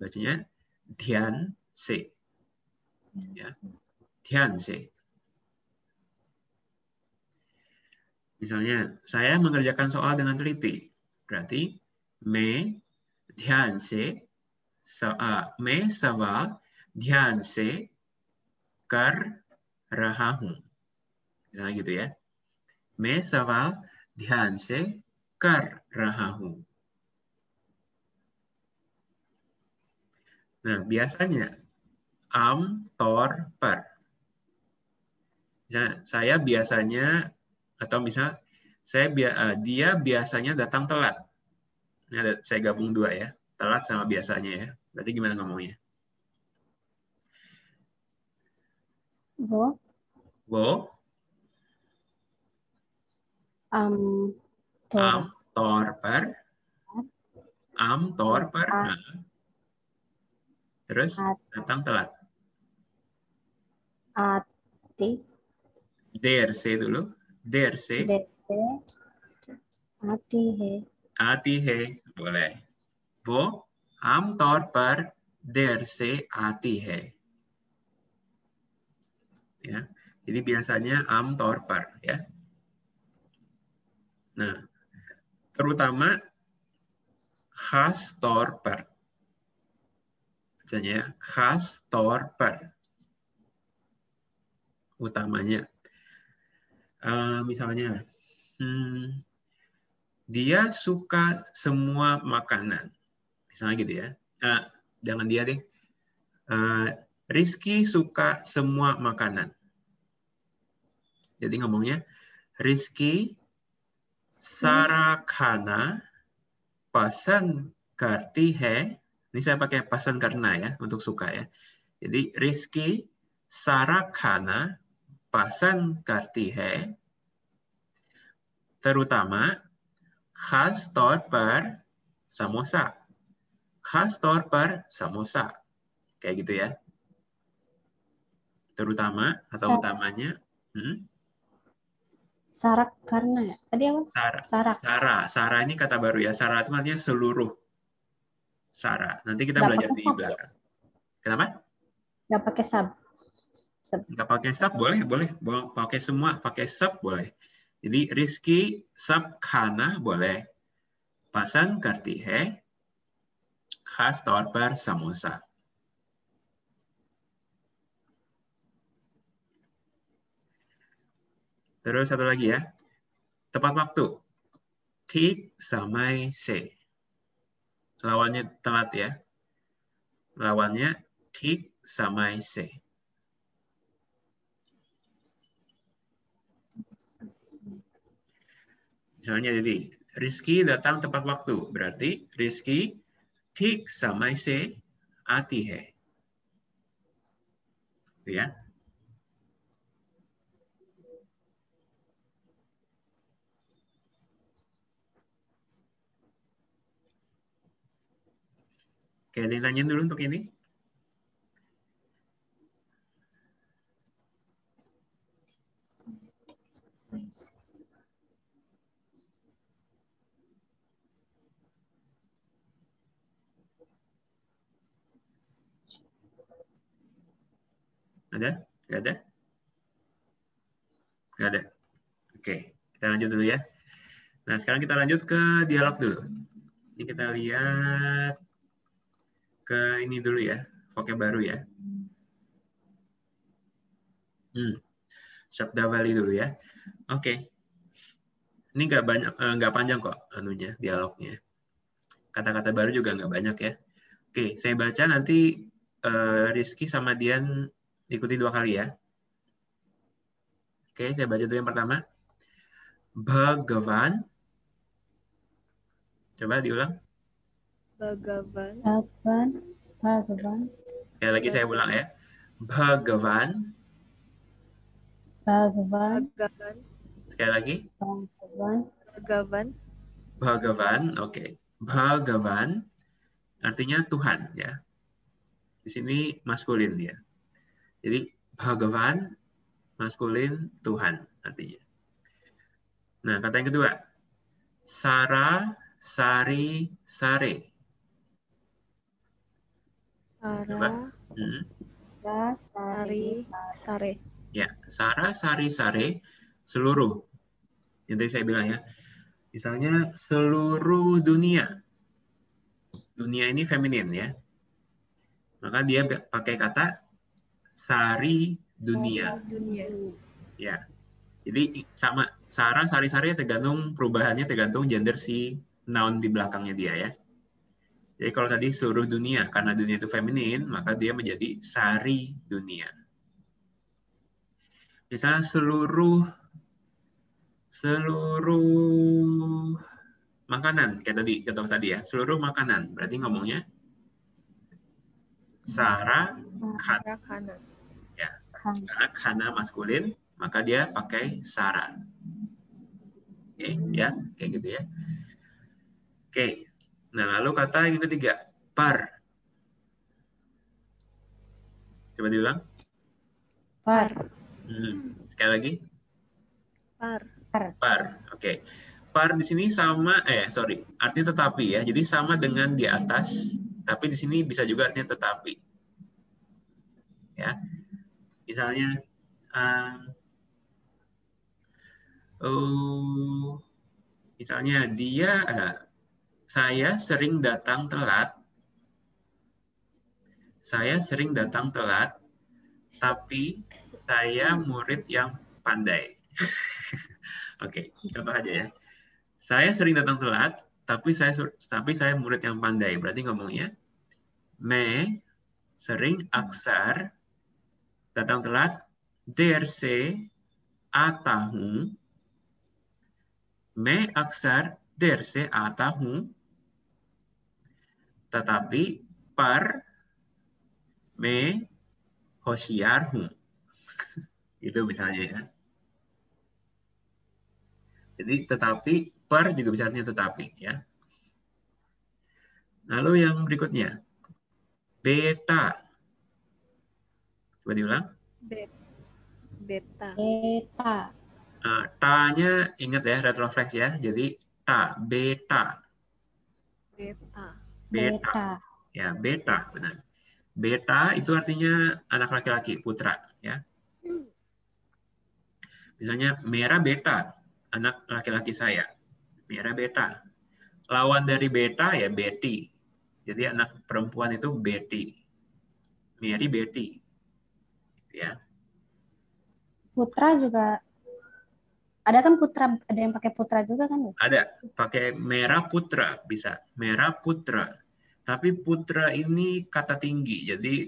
Bacanya dhyan se. Ya. Dhyan se. Misalnya, saya mengerjakan soal dengan teliti. Berarti me dhyan se me sawal dhyan se kar raha hu. Misalnya gitu ya. Me sawal dhyan se kar raha hu. Nah, biasanya am, tor, per. Saya biasanya, atau misal dia biasanya datang telat. Nah, saya gabung dua ya, telat sama biasanya ya. Berarti gimana ngomongnya? Bo. Tor, per. Am, tor, per. Terus datang telat. Ati. Derse dulu. Derse. Ati he. Boleh. Bo am tor per derse ati he. Ya. Jadi biasanya am tor per ya. Nah, terutama khas tor per. Bacanya khas tor per. Utamanya. Misalnya, dia suka semua makanan. Misalnya gitu ya. Jangan dia deh. Rizky suka semua makanan. Jadi ngomongnya, Rizky सारा खाना पसंद करती है. Ini saya pakai pasan karena ya, untuk suka ya. Jadi Rizky सारा खाना पसंद करती है. Terutama khas तौर पर samosa. Khas तौर पर samosa. Kayak gitu ya. Terutama atau utamanya. Sarak karena ya. Tadi apa? Sarak. Sara ini kata baru ya. Sara itu artinya seluruh. Sara. Nanti kita Nggak belajar pakai di sub, belakang. ya? Kenapa? Nggak pakai sub. Nggak pakai sub boleh. Pakai semua, pakai sub boleh. Jadi Rizky sub khana boleh. Pasan karti hai khas तौर पर samosa. Terus satu lagi ya. Tepat waktu. Tik samai se. Lawannya telat ya. Lawannya tik samai se. Misalnya jadi Rizky datang tepat waktu. Berarti Rizky ठीक समय से आती है. Ya. Oke, ditanya dulu untuk ini. Ada? Nggak ada? Nggak ada. Oke, kita lanjut dulu ya. Nah, sekarang kita lanjut ke dialog dulu. Ini kita lihat ke ini dulu ya, vocab baru ya. Syabdawali dulu ya. Oke. Ini nggak panjang kok anunya, dialognya. Kata-kata baru juga nggak banyak ya. Oke, saya baca nanti Rizky sama Dian ikuti 2 kali ya. Oke, saya baca dulu yang pertama. Bhagavan. Coba diulang. Bhagavan. Sekali lagi saya ulang ya. Bhagavan. Sekali lagi. Bhagavan. Oke. Bhagavan artinya Tuhan ya. Di sini maskulin ya. Jadi Bhagavan maskulin Tuhan artinya. Nah, kata yang kedua. Sara, Sari, Sare. Sara, Sari, Sare. Ya, Sara, Sari, Sare, seluruh. Yang tadi saya bilang ya. Misalnya seluruh dunia. Dunia ini feminin ya. Maka dia pakai kata sari dunia. Ya. Jadi sama Sara, Sari, Sari tergantung perubahannya tergantung gender si noun di belakangnya dia ya. Jadi kalau tadi seluruh dunia, karena dunia itu feminin, maka dia menjadi sari dunia. Misalnya seluruh makanan, kayak tadi, contoh tadi ya, seluruh makanan. Berarti ngomongnya Sara khana. Ya, karena khana maskulin, maka dia pakai Sara. Oke, ya, kayak gitu ya. Oke. Nah, lalu kata yang ketiga, par. Coba diulang. Par. Sekali lagi. Par. Oke. Par di sini sama, artinya tetapi ya. Jadi sama dengan di atas, tapi di sini bisa juga artinya tetapi. Ya. Misalnya, Misalnya saya sering datang telat. Saya sering datang telat, tapi saya murid yang pandai. Oke, contoh aja ya. Saya sering datang telat, tapi saya murid yang pandai. Berarti ngomongnya, मैं sering aksar datang telat, देर से आता हूँ. मैं अक्सर देर से आता हूँ. Tetapi पर मैं होशियार हूँ. Itu misalnya ya. Jadi tetapi per juga bisa artinya tetapi ya. Lalu yang berikutnya, beta. Coba diulang. Beta. Beta. Ta-nya ingat ya, retroflex ya. Jadi beta. Beta. Beta. Ya, beta, benar. Beta itu artinya anak laki-laki, putra ya. Misalnya merah beta, anak laki-laki saya. Merah beta. Lawan dari beta ya Betty. Jadi anak perempuan itu Betty. Mary Betty. Ya. Putra juga ada kan putra, ada yang pakai putra juga kan? Ada, pakai merah putra bisa. Merah putra. Tapi putra ini kata tinggi. Jadi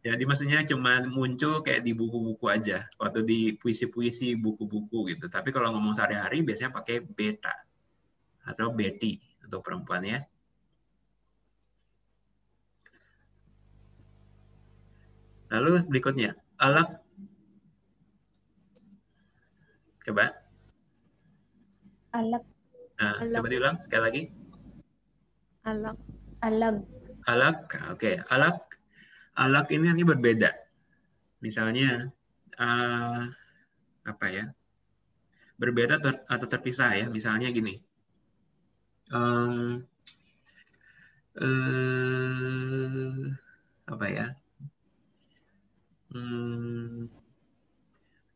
jadi maksudnya cuma muncul kayak di buku-buku aja. Waktu di puisi-puisi, buku-buku gitu. Tapi kalau ngomong sehari-hari biasanya pakai beta atau Betty untuk perempuan ya. Lalu berikutnya, alak. Coba. Alak. Coba diulang sekali lagi. Alak. Alag. Alak, oke. Alak ini berbeda. Misalnya, apa ya? Berbeda atau terpisah ya. Misalnya gini. Apa ya?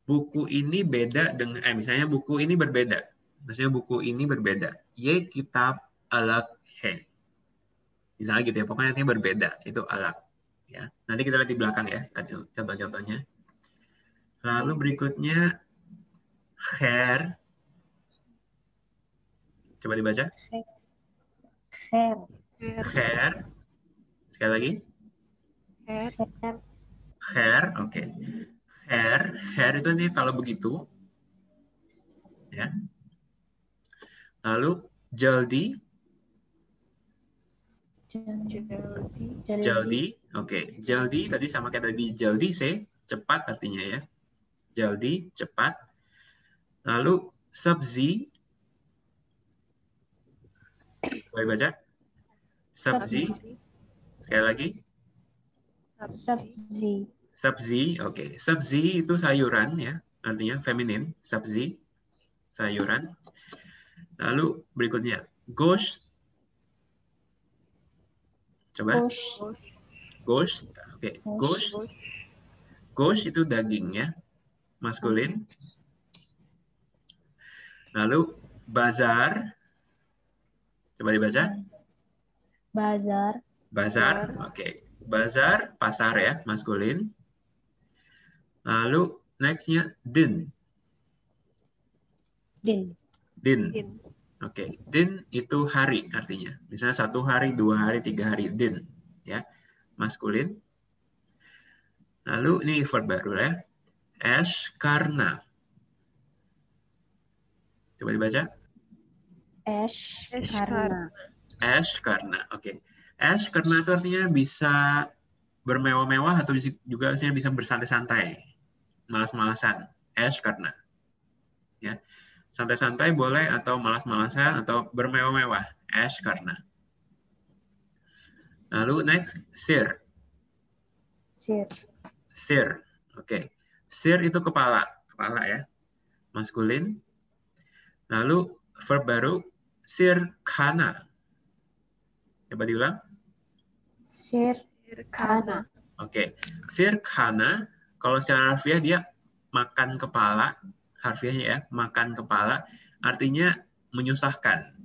Buku ini beda dengan, misalnya buku ini berbeda. Maksudnya buku ini berbeda. Ye kitab alak hai. Misalnya gitu ya, pokoknya artinya berbeda. Itu alak. Ya. Nanti kita lihat di belakang ya, contoh-contohnya. Lalu berikutnya, khair. Coba dibaca. Khair. Khair. Sekali lagi. Khair. Khair, oke. Khair itu nih kalau begitu. Ya. Lalu jaldi. Jaldi, oke. Jaldi tadi sama kayak tadi jaldi cepat artinya ya. Jaldi, cepat. Lalu sabzi. Boleh baca? Sabzi. Sekali lagi. Sabzi. Sabzi, oke. Sabzi itu sayuran ya, artinya feminin. Sabzi, sayuran. Lalu berikutnya, gosht. Coba. Gosht, oke. Gosht. Gosht itu daging ya, maskulin. Lalu bazar. Coba dibaca. Bazar. Bazar, oke. Bazar, pasar ya, maskulin. Lalu next-nya din. Din. Oke, din itu hari artinya. Misalnya 1 hari, 2 hari, 3 hari, din. Ya, maskulin. Lalu ini verb baru ya. Karna. Coba dibaca. Karna. Oke. Karna itu artinya bisa bermewah-mewah atau juga bisa bersantai-santai. Malas-malasan. Karna. Ya. Santai-santai boleh atau malas-malasan atau bermewah-mewah. Karna. Lalu next, sir. Oke. Sir itu kepala ya. Maskulin. Lalu verb baru sirkhana. Coba diulang. Sirkhana. Oke. Sirkhana kalau secara harfiah dia makan kepala, harfiahnya ya, makan kepala. Artinya menyusahkan.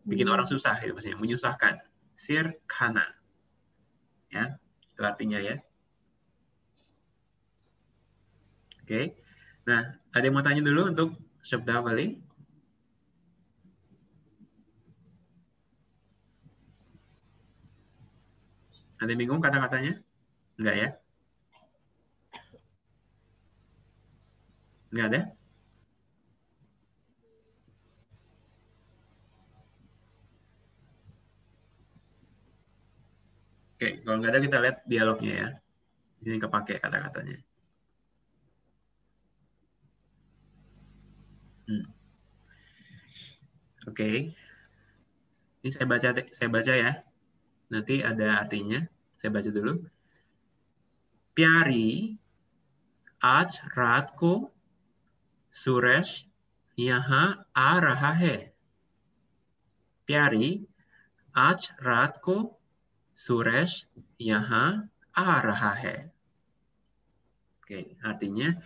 Bikin orang susah itu maksudnya, menyusahkan. Sirkhana. Ya, itu artinya ya. Oke. Nah, ada yang mau tanya dulu untuk Syabdawali? Ada yang bingung kata-katanya? Enggak ya? Enggak ada? Oke, kalau enggak ada kita lihat dialognya ya. Di sini kepake kata-katanya. Oke. Ini saya baca ya. Nanti ada artinya. Saya baca dulu. Pyari, आज रात को सूरज यहाँ आ रहा है. प्यारी, आज रात को सूरज यहाँ आ रहा है. Oke, artinya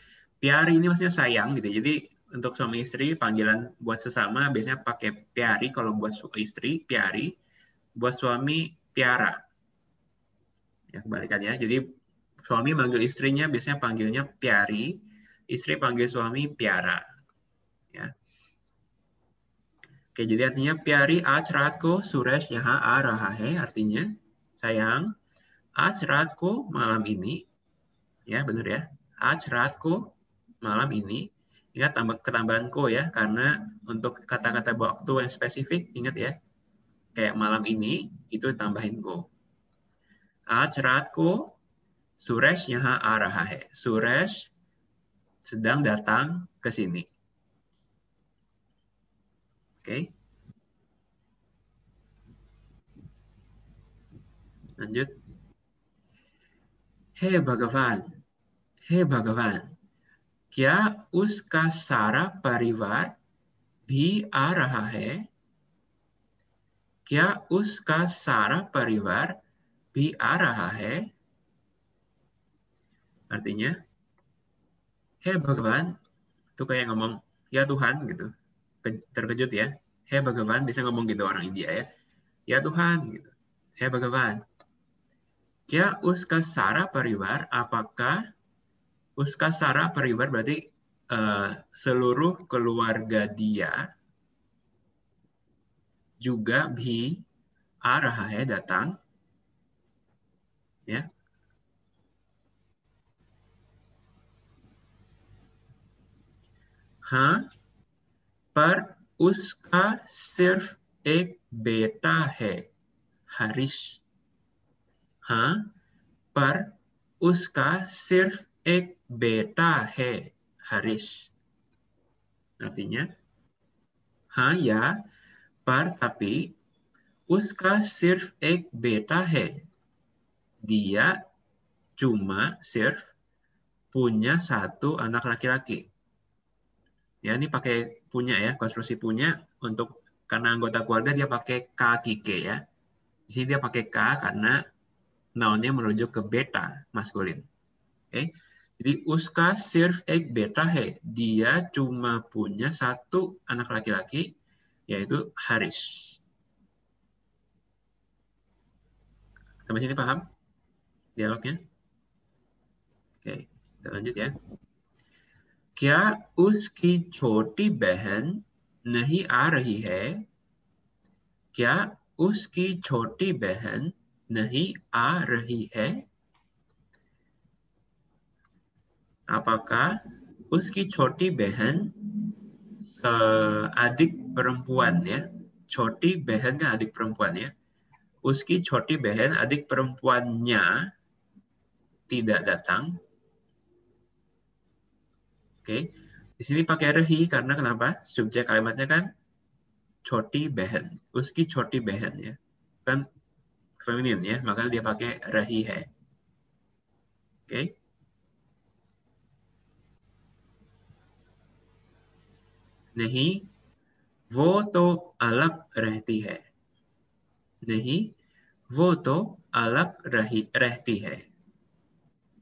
pyari ini maksudnya sayang gitu. Jadi untuk suami istri panggilan buat sesama biasanya pakai pyari, kalau buat istri pyari, buat suami piara. Ya kebalikannya. Jadi suami manggil istrinya biasanya panggilnya pyari, istri panggil suami piara. Ya. Oke, jadi artinya pyari aaj raat ko suraj yahan aa raha hai, artinya sayang, aaj raat ko malam ini, ya benar ya, aaj raat ko malam ini, ingat ketambahan ko ya, karena untuk kata-kata waktu yang spesifik ingat ya, kayak malam ini itu tambahin ko. Aaj raat ko suraj yahan aa raha hai, suraj sedang datang ke sini. Oke. Lanjut. Hey Bhagavan, हे भगवान, क्या उसका सारा परिवार भी आ रहा है? क्या उसका सारा परिवार भी आ रहा है? Artinya, hey Bhagavan, itu kayak ngomong, ya Tuhan gitu, terkejut ya. Hey Bhagavan, bisa ngomong gitu orang India ya. Ya Tuhan gitu. Hey Bhagavan, क्या उसका सारा परिवार, apakah उसका सारा परिवार berarti seluruh keluarga dia juga भी आ रहा है datang, ya. हाँ, पर उसका सिर्फ एक बेटा है, हरीश. हाँ, पर उसका सिर्फ एक बेटा है, हरीश. Artinya, हाँ ya, पर tapi, उसका सिर्फ एक बेटा है. Dia cuma sirf punya satu anak laki-laki. Ya, ini pakai punya ya, konstruksi punya untuk karena anggota keluarga dia pakai k-kike ya. Di sini dia pakai k karena nounnya merujuk ke beta, maskulin. Oke. Jadi uska sirf ek beta hai. Dia cuma punya satu anak laki-laki, yaitu Haris. Sampai sini paham dialognya? Oke, kita lanjut ya. क्या उसकी छोटी बहन नहीं आ रही है? क्या उसकी छोटी बहन नहीं आ रही है? Apakah उसकी छोटी बहन adik perempuan ya? छोटी बहन kan adik perempuan ya. उसकी छोटी बहन adik perempuannya tidak datang. Oke, di sini pakai rehi karena kenapa? Subjek kalimatnya kan छोटी बहन, उसकी छोटी बहन ya, kan feminin ya, maka dia pakai rehi hai. Oke. नहीं, वो तो अलग रहती है. नहीं, वो तो अलग रहती है.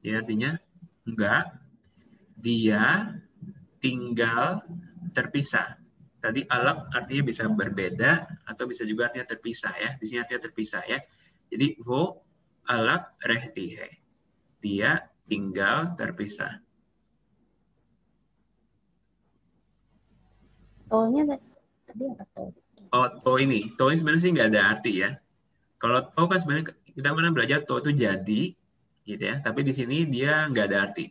Jadi artinya enggak, dia tinggal terpisah. Tadi alak artinya bisa berbeda atau bisa juga artinya terpisah ya. Di sini artinya terpisah ya. Jadi wo alak rehti hai. Dia tinggal terpisah. To-nya tadi apa to? Oh, to ini sebenarnya sih nggak ada arti ya. Kalau to kan sebenarnya kita pernah belajar to itu jadi, gitu ya. Tapi di sini dia nggak ada arti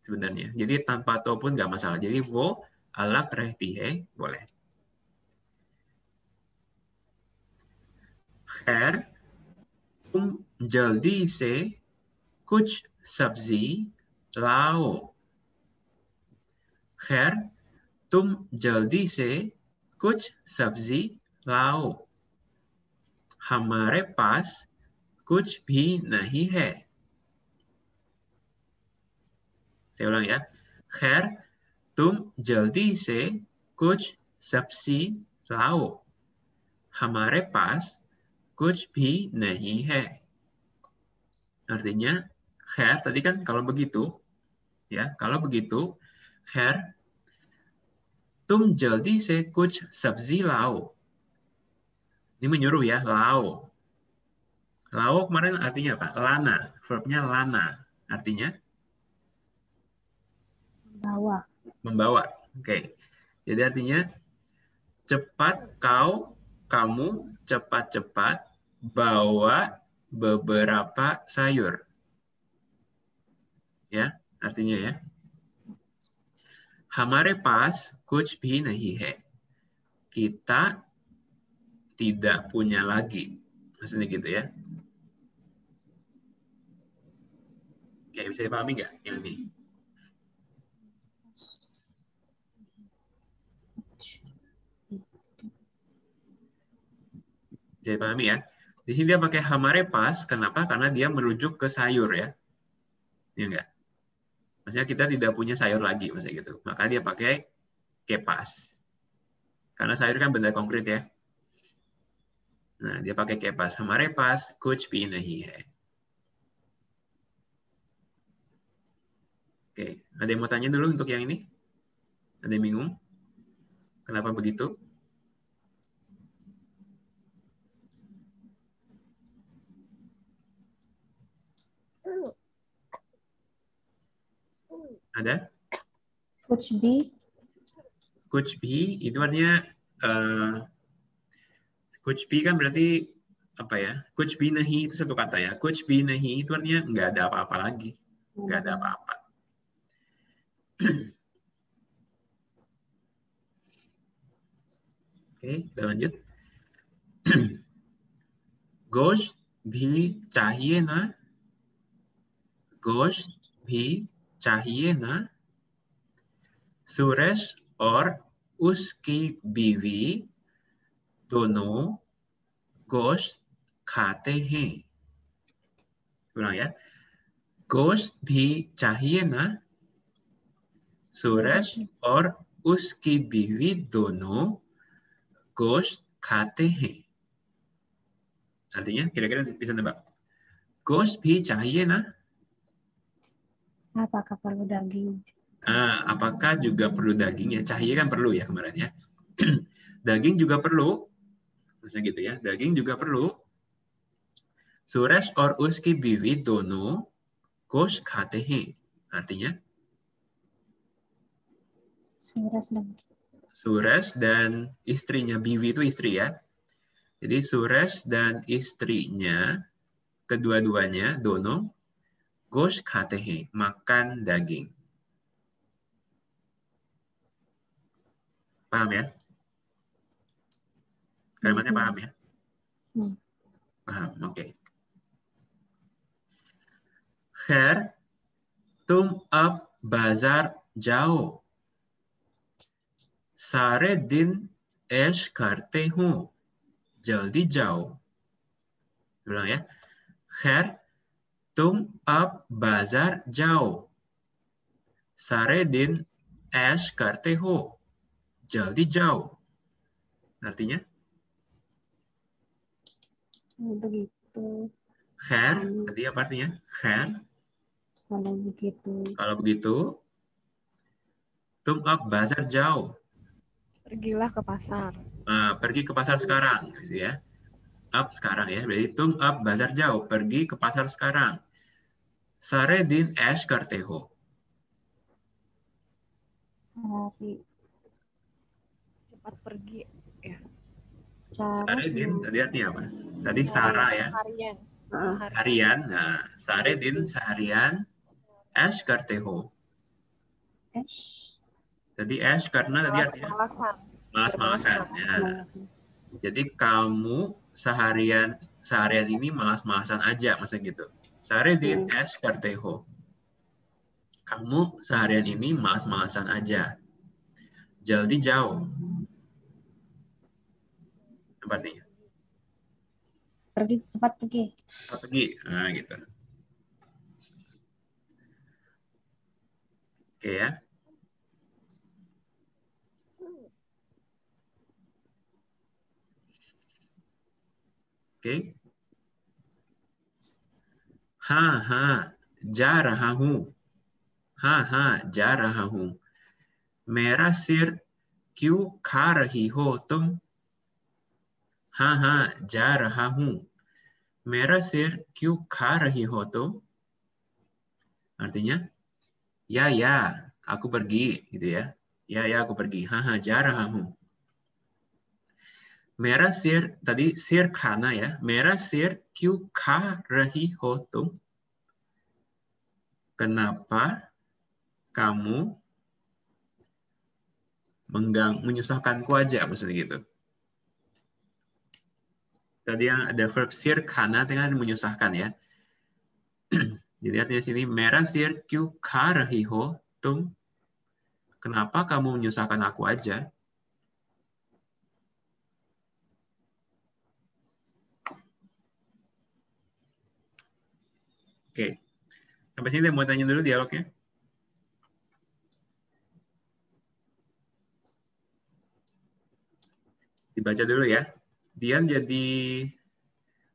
sebenarnya. Jadi tanpa to pun nggak masalah. Jadi wo alak rehti hai boleh. खैर तुम जल्दी से कुछ सब्जी लाओ. खैर तुम जल्दी से कुछ सब्जी लाओ. हमारे पास कुछ भी नहीं है. saya ulang ya. खैर तुम जल्दी से कुछ सब्जी लाओ. हमारे पास कुछ भी नहीं है. Artinya, khair tadi kan kalau begitu, ya kalau begitu, khair, tum jaldi se kuch sabzi lao. Ini menyuruh ya, lao. Lao kemarin artinya apa? Lana, verbnya lana. Artinya? Bawa. Membawa. Oke. Jadi artinya, cepat kamu cepat-cepat bawa beberapa sayur. Ya, artinya ya. Hamare pas kuch bhi nahi hai. Kita tidak punya lagi. Maksudnya gitu ya. Oke, bisa dipahami nggak yang ini? Bisa dipahami ya? Di sini dia pakai hamare pas. Kenapa? Karena dia merujuk ke sayur ya. Ya enggak? Maksudnya kita tidak punya sayur lagi. Maksudnya gitu. Maka dia pakai kepas. Karena sayur kan benda konkret ya. Nah, dia pakai kepas. Hamare pas kuch bhi nahi hai. Oke, ada yang mau tanya dulu untuk yang ini? Ada yang bingung? Kenapa begitu? Ada? Coach B. Coach B itu artinya Coach B kan berarti apa ya? Coach B nahi itu satu kata ya. Coach B nahi itu artinya nggak ada apa-apa lagi. Nggak ada apa-apa. Oke, kita lanjut. गोश्त भी चाहिए ना. गोश्त भी चाहिए ना. सुरेश और उसकी बीवी दोनों गोश्त खाते हैं. उlang ya. गोश्त भी चाहिए ना. सुरेश और उसकी बीवी दोनों गोश्त खाते हैं. Artinya kira-kira bisa nebak. Gosh bhi chahiye na? Apakah perlu daging? Apakah juga perlu daging ya? Chahiye kan perlu ya kemarin ya. Daging juga perlu. Maksudnya gitu ya. Daging juga perlu. Suresh और उसकी बीवी दोनों गोश्त खाते हैं. Artinya? Suresh dan istrinya. Biwi itu istri ya. Jadi Suresh dan istrinya, kedua-duanya, dono, gosh khatehe, makan daging. Paham ya? Kalimatnya paham ya? Paham, oke. Khair, tum ab bazar jao. सारे दिन ऐश करते हूँ, जल्दी जाओ. उlang ya. खैर तुम अब बाजार जाओ, सारे दिन ऐश करते हो, जल्दी जाओ. Artinya? Begitu. Khair, tadi apa artinya? Khair. Kalau begitu. Kalau begitu, tum ab bazar jauh. Pergilah ke pasar. Pergi ke pasar sekarang, gitu ya. Up sekarang ya. Berarti tum up bazar jauh. Pergi ke pasar sekarang. Sare din ऐश करते हो. Hari Cepat pergi. Ya. Sare din tadi artinya apa? Tadi Harian. Sara ya. Harian. Harian. Nah, sare din seharian ऐश करते हो. Jadi ऐश karena tadi artinya Malas-malasan. malas-malasan. Ya. Jadi kamu seharian ini malas-malasan aja, maksudnya gitu. Sare din ऐश करते हो. Kamu seharian ini malas-malasan aja. Jaldi jauh. Apa artinya? Pergi, cepat pergi. Cepat pergi. Nah, gitu. Oke ya. Oke. हाँ, जा रहा हूँ. हाँ, जा रहा हूँ. मेरा सिर क्यों खा रही हो तुम? हाँ, जा रहा हूँ. मेरा सिर क्यों खा रही हो तुम? Artinya, ya, aku pergi, gitu ya. Ya, aku pergi. हाँ, जा रहा हूँ. मेरा सिर, tadi सिर खाना ya. मेरा सिर क्यों खा रही हो तुम? Kenapa kamu menyusahkanku aja, maksudnya gitu. Tadi yang ada verb sir khana dengan menyusahkan ya. Jadi artinya sini mera sir kyu kha rahi ho tum. Kenapa kamu menyusahkan aku aja? Oke. Sampai sini mau tanya dulu dialognya. Dibaca dulu ya. Dian jadi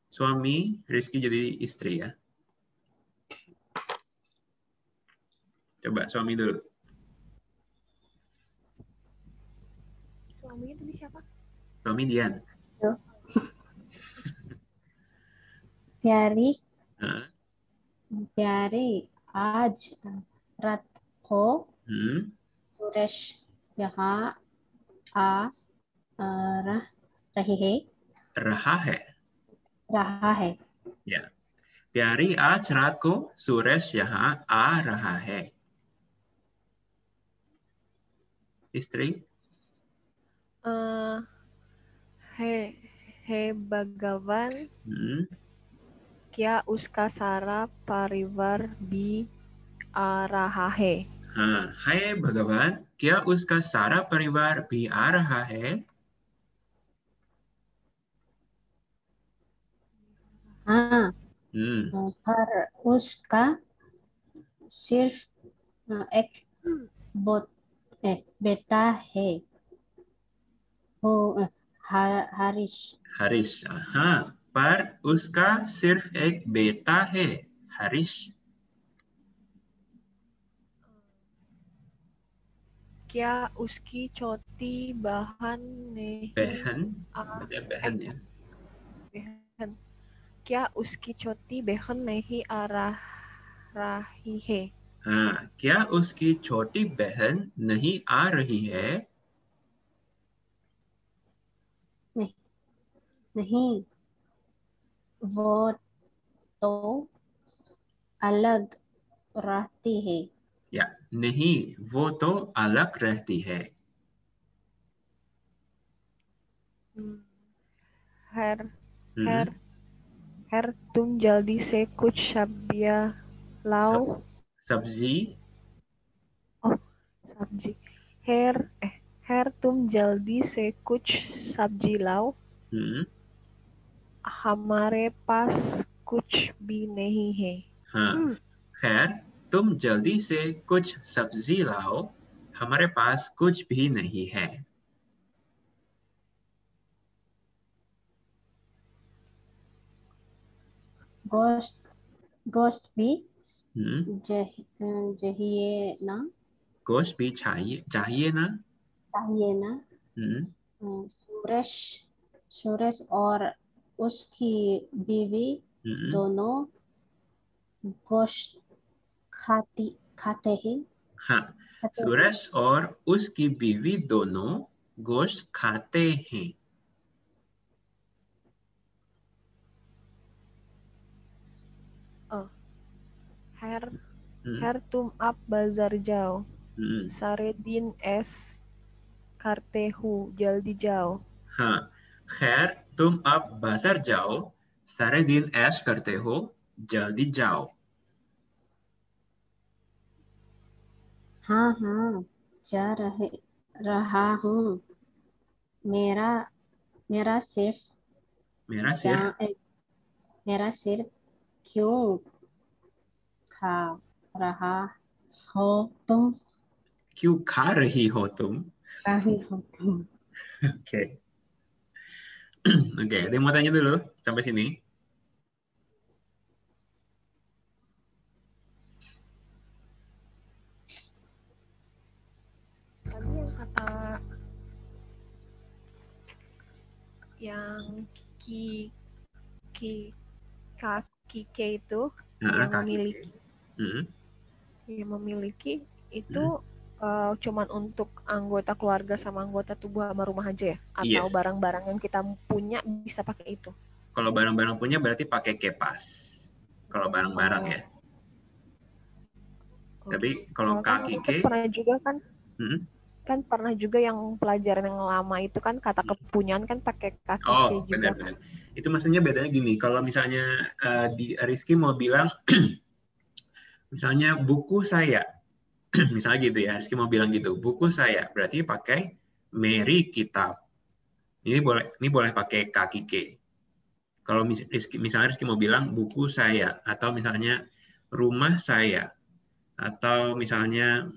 suami, Rizky jadi istri ya. Coba suami dulu. Suaminya tadi siapa? Suami Dian. प्यारी Nah. प्यारी आज रात को सुरेश यहाँ आ रही है. रहा है. Ya. प्यारी आज रात को सुरेश यहाँ आ रहा है. Istri. हे भगवान, क्या उसका सारा परिवार भी आ रहा है? हाँ, हे भगवान, क्या उसका सारा परिवार भी आ रहा है? हाँ, पर उसका सिर्फ एक बेटा है. वो हारिश. हाँ, पर उसका सिर्फ एक बेटा है, हरीश. क्या उसकी छोटी बहन नहीं बहन ya. बहन. क्या उसकी छोटी बहन नहीं आ रही है? हाँ, क्या उसकी छोटी बहन नहीं आ रही है? नहीं, वो तो अलग रहती है. या नहीं, वो तो अलग रहती है. खैर तुम जल्दी से कुछ सब्जियां लाओ. सब्जी. सब्जी. खैर तुम जल्दी से कुछ सब्जी लाओ. हमारे पास कुछ भी नहीं है. हाँ, खैर तुम जल्दी से कुछ सब्जी लाओ, हमारे पास कुछ भी नहीं है. गोश्त भी चाहिए ना. गोश्त भी चाहिए ना. सुरेश और उसकी बीवी दोनों गोश्त खाते हैं। हाँ, सुरेश और उसकी बीवी दोनों गोश्त खाते हैं। Her तुम आप बाजार जाओ। सारे दिन ऐश करते हो, जल्दी जाओ। हाँ, खैर तुम अब बाजार जाओ, सारे दिन ऐश करते हो, जल्दी जाओ। हाँ हाँ, जा रहा हूँ। मेरा मेरा सिर मेरा सिर मेरा सिर क्यों खा रहा हो तुम? क्यों खा रही हो तुम? Raffi Hotum. Oke. Oke, ada yang mau tanya dulu sampai sini? Tadi yang kata yang kaki itu yang memiliki. Yang memiliki itu cuman untuk anggota keluarga sama anggota tubuh sama rumah aja ya? Atau barang-barang yang kita punya bisa pakai itu? Kalau barang-barang punya berarti pakai kepas. Kalau barang-barang ya. Tapi kalau kaki ke pernah juga kan? Kan pernah juga yang pelajaran yang lama itu kan kata kepunyaan kan pakai kaki ke juga. Benar-benar. Itu maksudnya bedanya gini. Kalau misalnya Rizky mau bilang, misalnya buku saya. Misalnya gitu ya, Rizky mau bilang gitu, buku saya, berarti pakai Mary kitab. Ini boleh pakai kaki ke. Kalau misalnya Rizky mau bilang buku saya, atau misalnya rumah saya, atau misalnya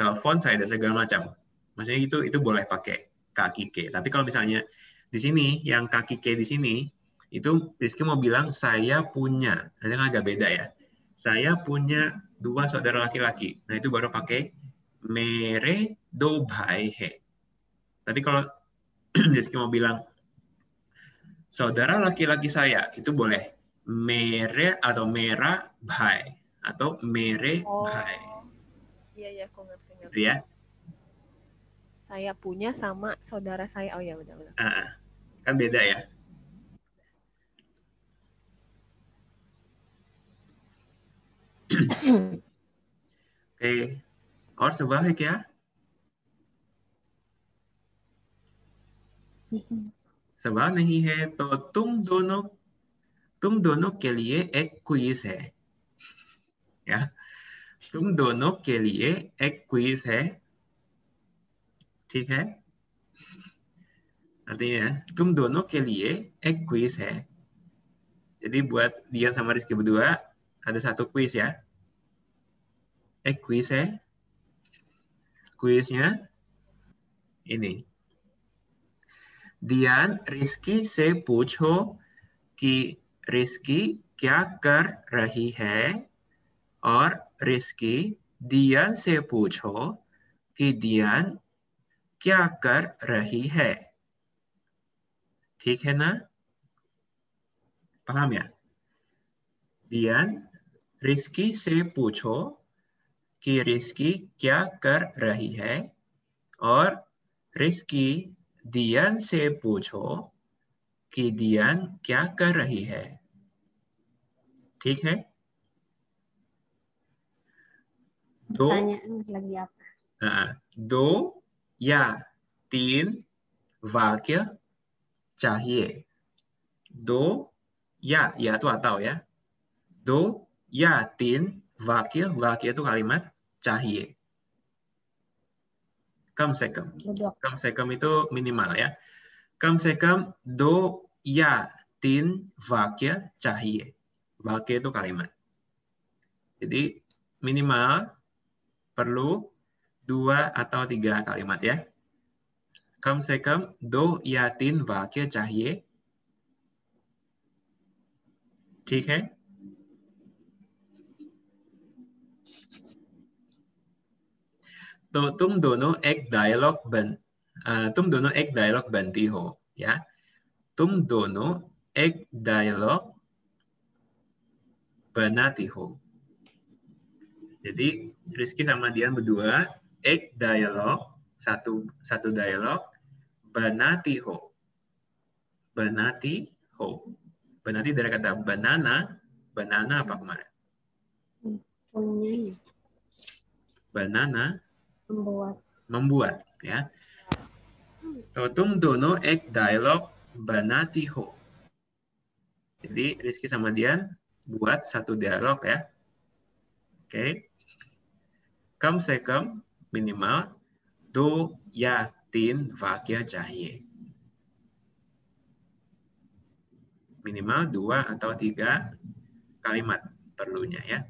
telepon saya dan segala macam. Maksudnya itu boleh pakai kaki ke. Tapi kalau misalnya di sini yang kaki ke di sini itu Rizky mau bilang saya punya, nanti kan agak beda ya. Saya punya 2 saudara laki-laki. Nah itu baru pakai mere do bhai he. Tapi kalau Rizky mau bilang saudara laki-laki saya itu boleh mere atau mera bhai atau mere bhai. Iya, aku ngerti. Gitu ya. Saya punya sama saudara saya. Oh ya, benar. Kan beda ya. Okay, और सवाल है क्या? सवाल नहीं है तो तुम दोनों के लिए एक क्विज है, या तुम दोनों के लिए एक क्विज है, ठीक है? Artinya तुम दोनों के लिए एक क्विज है. Jadi buat Dian sama Rizky berdua ada satu quiz ya. Quiz है. Quiznya ini. Dian, Rizky से पूछो कि Rizky क्या कर रही है, और Rizky Dian से पूछो कि Dian क्या कर रही है. ठीक है ना? paham ya? Dian, Rizky से पूछो कि Rizky क्या कर रही है, और Rizky Dian से पूछो कि Dian क्या कर रही है. ठीक है? Pertanyaan lagi apa? 2 या 3 वाक्य चाहिए. 2 या itu atau ya. 2 या 3 वाक्य itu kalimat चाहिए. कम से कम itu minimal ya. कम से कम 2 या 3 वाक्य चाहिए. Vakya itu kalimat. Jadi minimal perlu 2 atau 3 kalimat ya. कम से कम 2 या 3 वाक्य चाहिए. ठीक है? तो तुम दोनों एक dialogue Tum dono ek dialog banti ho, ya. Tum dono ek dialog banati ho. Jadi Rizky sama Dian berdua ek dialog, satu dialog, banati ho. Banati ho. Banati dari kata banana. Banana apa kemarin? Punya. Banana. Membuat. Ya. Tum dono ek dialog banati ho. Jadi Rizky sama Dian buat satu dialog ya. Oke. Kam se kam minimal 2 ya 3 vakya चाहिए. Minimal 2 atau 3 kalimat perlunya ya.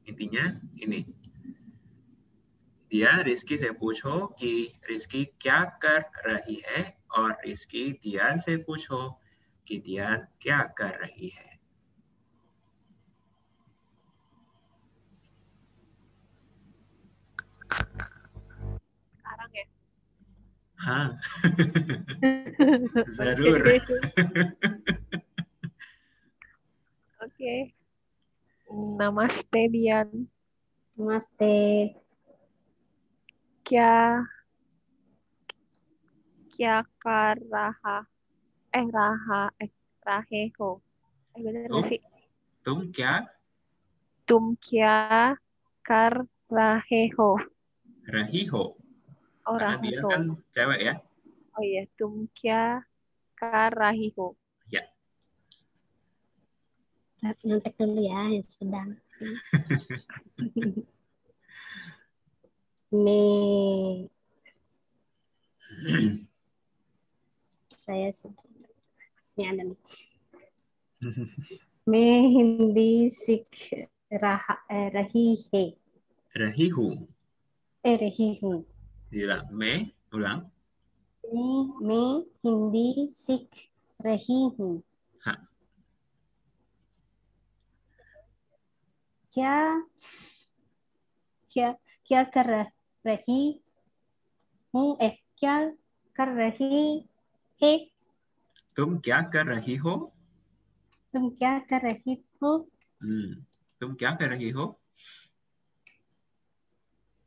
Intinya ini. Dia Rizky से पूछो कि Rizky क्या कर रही है और Rizky Dian से पूछो कि Dian क्या कर रही है. Sekarang ya. हाँ. जरूर. Oke. Namaste Dian. Namaste. Kya kar raha rahe ho. Bener nggak sih? तुम क्या Tum kya kar rahe ho. रही हो. Oh, Karena rahe dia ho. kan cewek ya. Oh iya, tum kya kar rahi ho. Ya. Nyontek dulu ya yang sedang. Saya sedang. Ini ada nih. Hindi sik rahi he. Rahi hu. Rahi hu. Gila. Ulang. मैं हिंदी सीख रही हूँ. हाँ. क्या क्या क्या कर रही हूँ. क्या कर रही है. तुम क्या कर रही हो? तुम क्या कर रही हो. तुम क्या कर रही हो?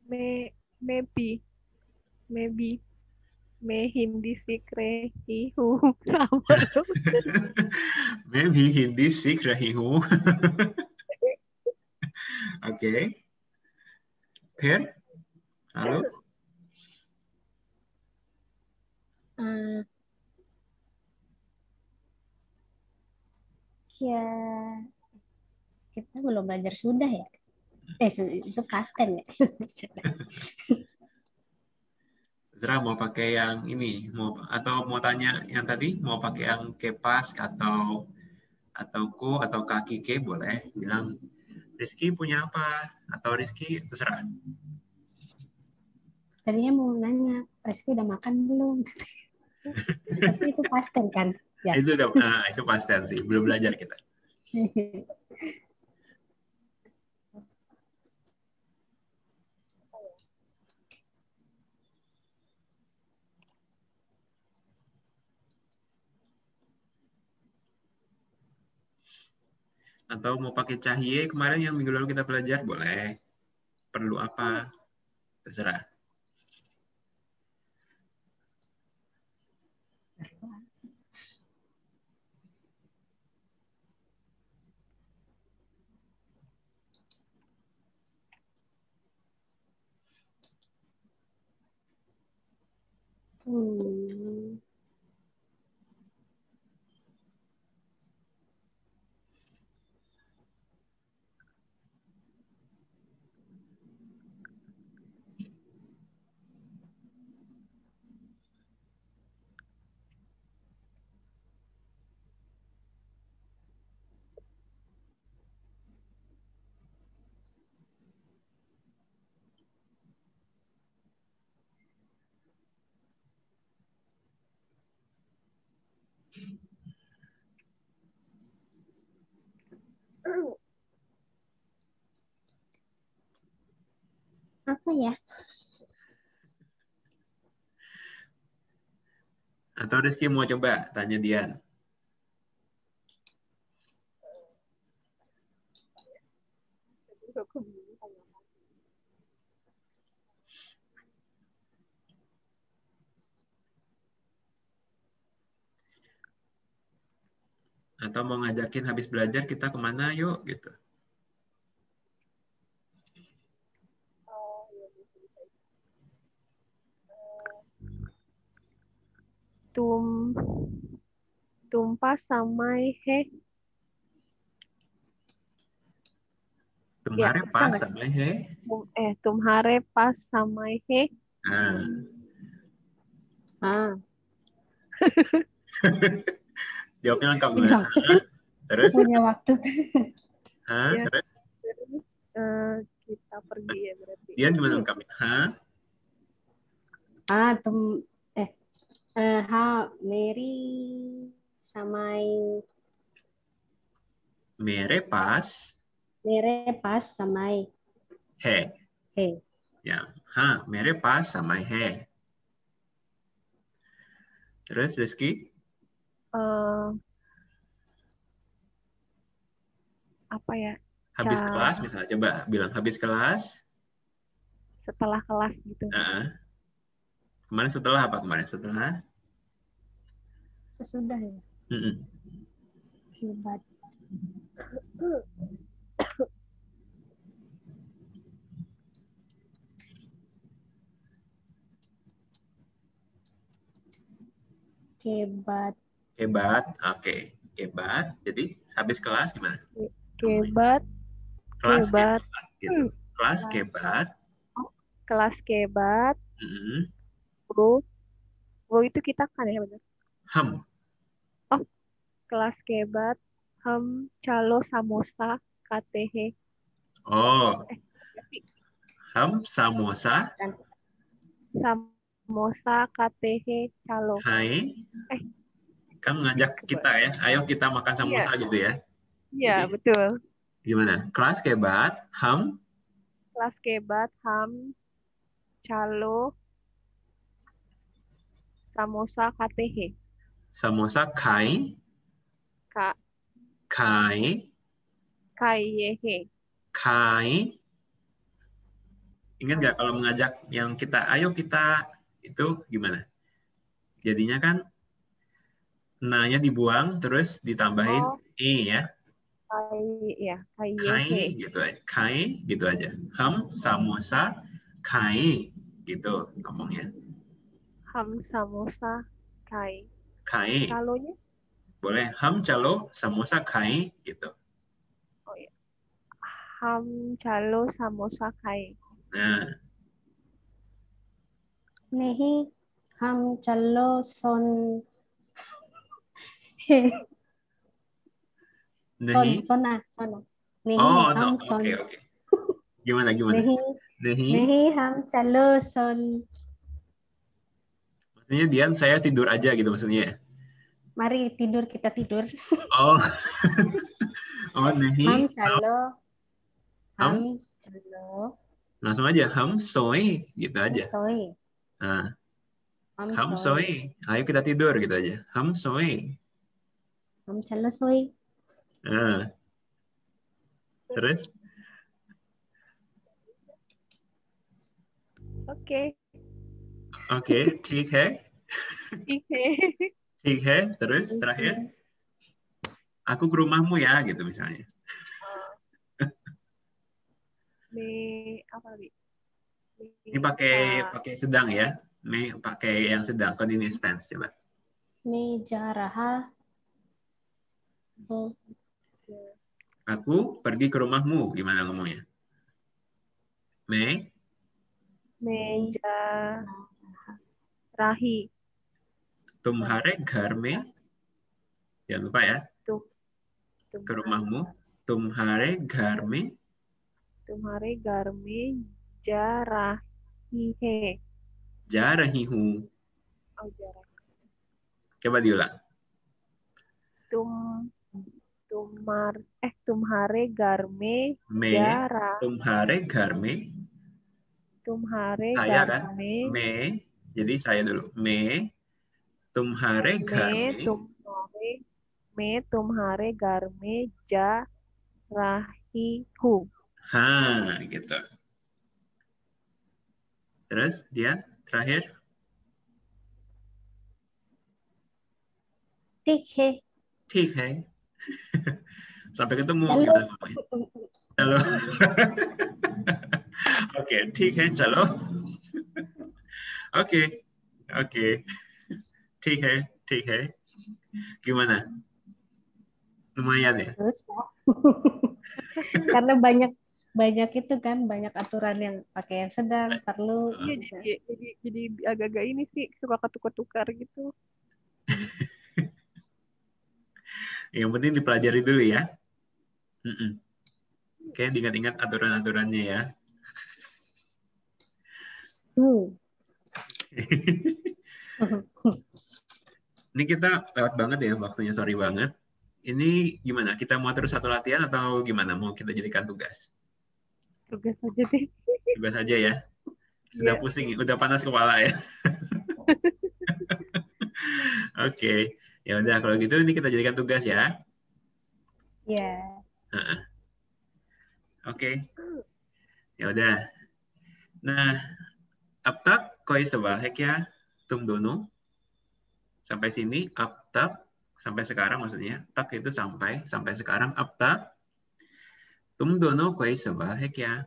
मैं भी मैं हिंदी सीख रही हूँ. sama dong. मैं भी हिंदी सीख रही हूँ. Oke. फिर lalu क्या kita belum belajar sudah ya. Itu past tense ya. Terserah mau pakai yang ini, atau mau tanya yang tadi, mau pakai yang kepas atau ko atau kaki ke boleh bilang Rizky punya apa atau Rizky terserah. Tadinya mau nanya, Rizky udah makan belum? Tapi itu past tense kan? Ya. Itu pasti sih, belum belajar kita. Atau mau pakai cahye kemarin yang minggu lalu kita belajar boleh. Perlu apa? Terserah. Apa ya? Atau Rizky mau coba tanya Dian? Atau mau ngajakin habis belajar kita kemana yuk gitu. Tumpa samai he. Tumhare pas samai he. Tumhare pas samai he. Jawabnya lengkap gimana? Terus? Punya waktu. Ya. Terus? Kita pergi ya berarti. Dian gimana lengkapnya? Mary samai Mere pas samai he. he. Ya, mere pas samai he. Terus Rizky? Apa ya? Habis kelas misalnya, coba bilang habis kelas. Setelah kelas gitu. Kemarin setelah apa kemarin? Setelah? Sesudah ya. Hebat. Kebat. Kebat, oke. Kebat, jadi habis kelas gimana? Kebat. Kelas kebat, gitu. Kelas kebat. Kelas kebat. Go itu kita kan ya benar? Oh, kelas kebat. Calo samosa katehe. Oh. Samosa. Samosa katehe calo. Hai. Kamu ngajak kita ya, ayo kita makan samosa gitu ya. Iya, betul. Gimana? Kelas kebat, Kelas kebat, calo, samosa katehe. Samosa kai. Kaiyehe. Kai. Ingat nggak kalau mengajak yang kita, ayo kita, itu gimana? Jadinya kan, na-nya dibuang, terus ditambahin ya. Kai gitu aja. Kai gitu aja. Samosa, kai gitu ngomongnya. Samosa, kai. Kai. Calonya? Boleh. Calo, samosa, kai gitu. Oh ya. Calo, samosa, kai. Nah. Nehi, calo, son. Nehi. Sona. Nehi, son. Oke. Gimana? Nehi, calo, son. Maksudnya Dian, saya tidur aja gitu maksudnya. Mari tidur, kita tidur. Oh. Nehi. Calo. Langsung aja, soy gitu aja. Soy. Nah. Soy. Ayo kita tidur gitu aja. Soy. Calo soy. Nah. Terus? Oke. ठीक है. ठीक है. Terus terakhir? Aku ke rumahmu ya gitu misalnya. Apa lagi? Ini pakai sedang ya. Pakai yang sedang, continuous tense coba. Mejaraha. Aku pergi ke rumahmu, gimana ngomongnya? Rahi. Tumhare घर में. Jangan lupa ya. Ke rumahmu. Tumhare घर में. Tumhare घर में जा रही है. जा रही हूँ. Oh, जा रही. Coba diulang. तुम्हारे घर में जा रहा. Tumhare घर में. Tumhare Saya घर kan? में. Jadi saya dulu. तुम्हारे घर मैं तुम्हारे घर में जा रही हूँ. Gitu. Terus dia terakhir. ठीक है. ठीक है. Sampai ketemu Chalo. kita ngomongin. Chalo. Oke, ठीक है, चलो. Oke. ठीक है. Gimana? Lumayan ya? Susah. Karena banyak itu kan, banyak aturan yang pakai yang sedang, perlu. Iya, jadi agak-agak ini sih, suka ketukar-tukar gitu. Yang penting dipelajari dulu ya. Oke, diingat-ingat aturan-aturannya ya. Ini kita lewat banget ya waktunya, sorry banget. Ini gimana? Kita mau terus satu latihan atau gimana? Mau kita jadikan tugas? Tugas aja deh. Tugas aja ya. Sudah pusing, udah panas kepala ya. Oke. Ya udah kalau gitu ini kita jadikan tugas ya. Iya. Oke. Ya udah. Nah, अब तक कोई सवाल है क्या तुम दोनों? Sampai sini, अब तक, sampai sekarang maksudnya. Tak itu sampai sekarang. अब तक तुम दोनों कोई सवाल है क्या?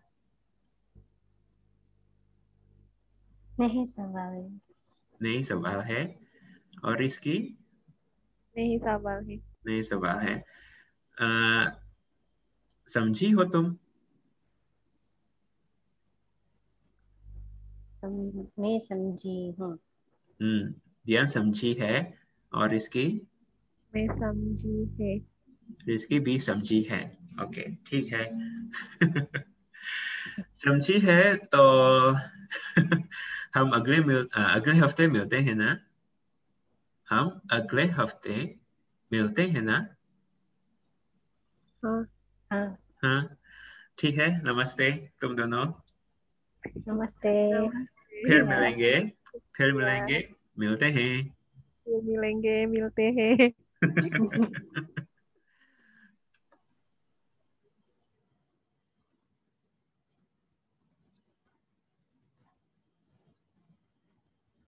नहीं सवाल है. नहीं सवाल है. और इसकी? नहीं सवाल है. नहीं सवाल है. समझी हो तुम? मैं समझी हूँ. दिया समझी है. और इसकी? मैं समझी है. इसकी भी समझी है. ओके, ठीक है. समझी है तो हम अगले हफ्ते मिलते हैं ना? हम अगले हफ्ते मिलते हैं ना? हाँ. ठीक है. नमस्ते तुम दोनों. नमस्ते. फिर मिलेंगे. मिलते हैं. मिलते हैं.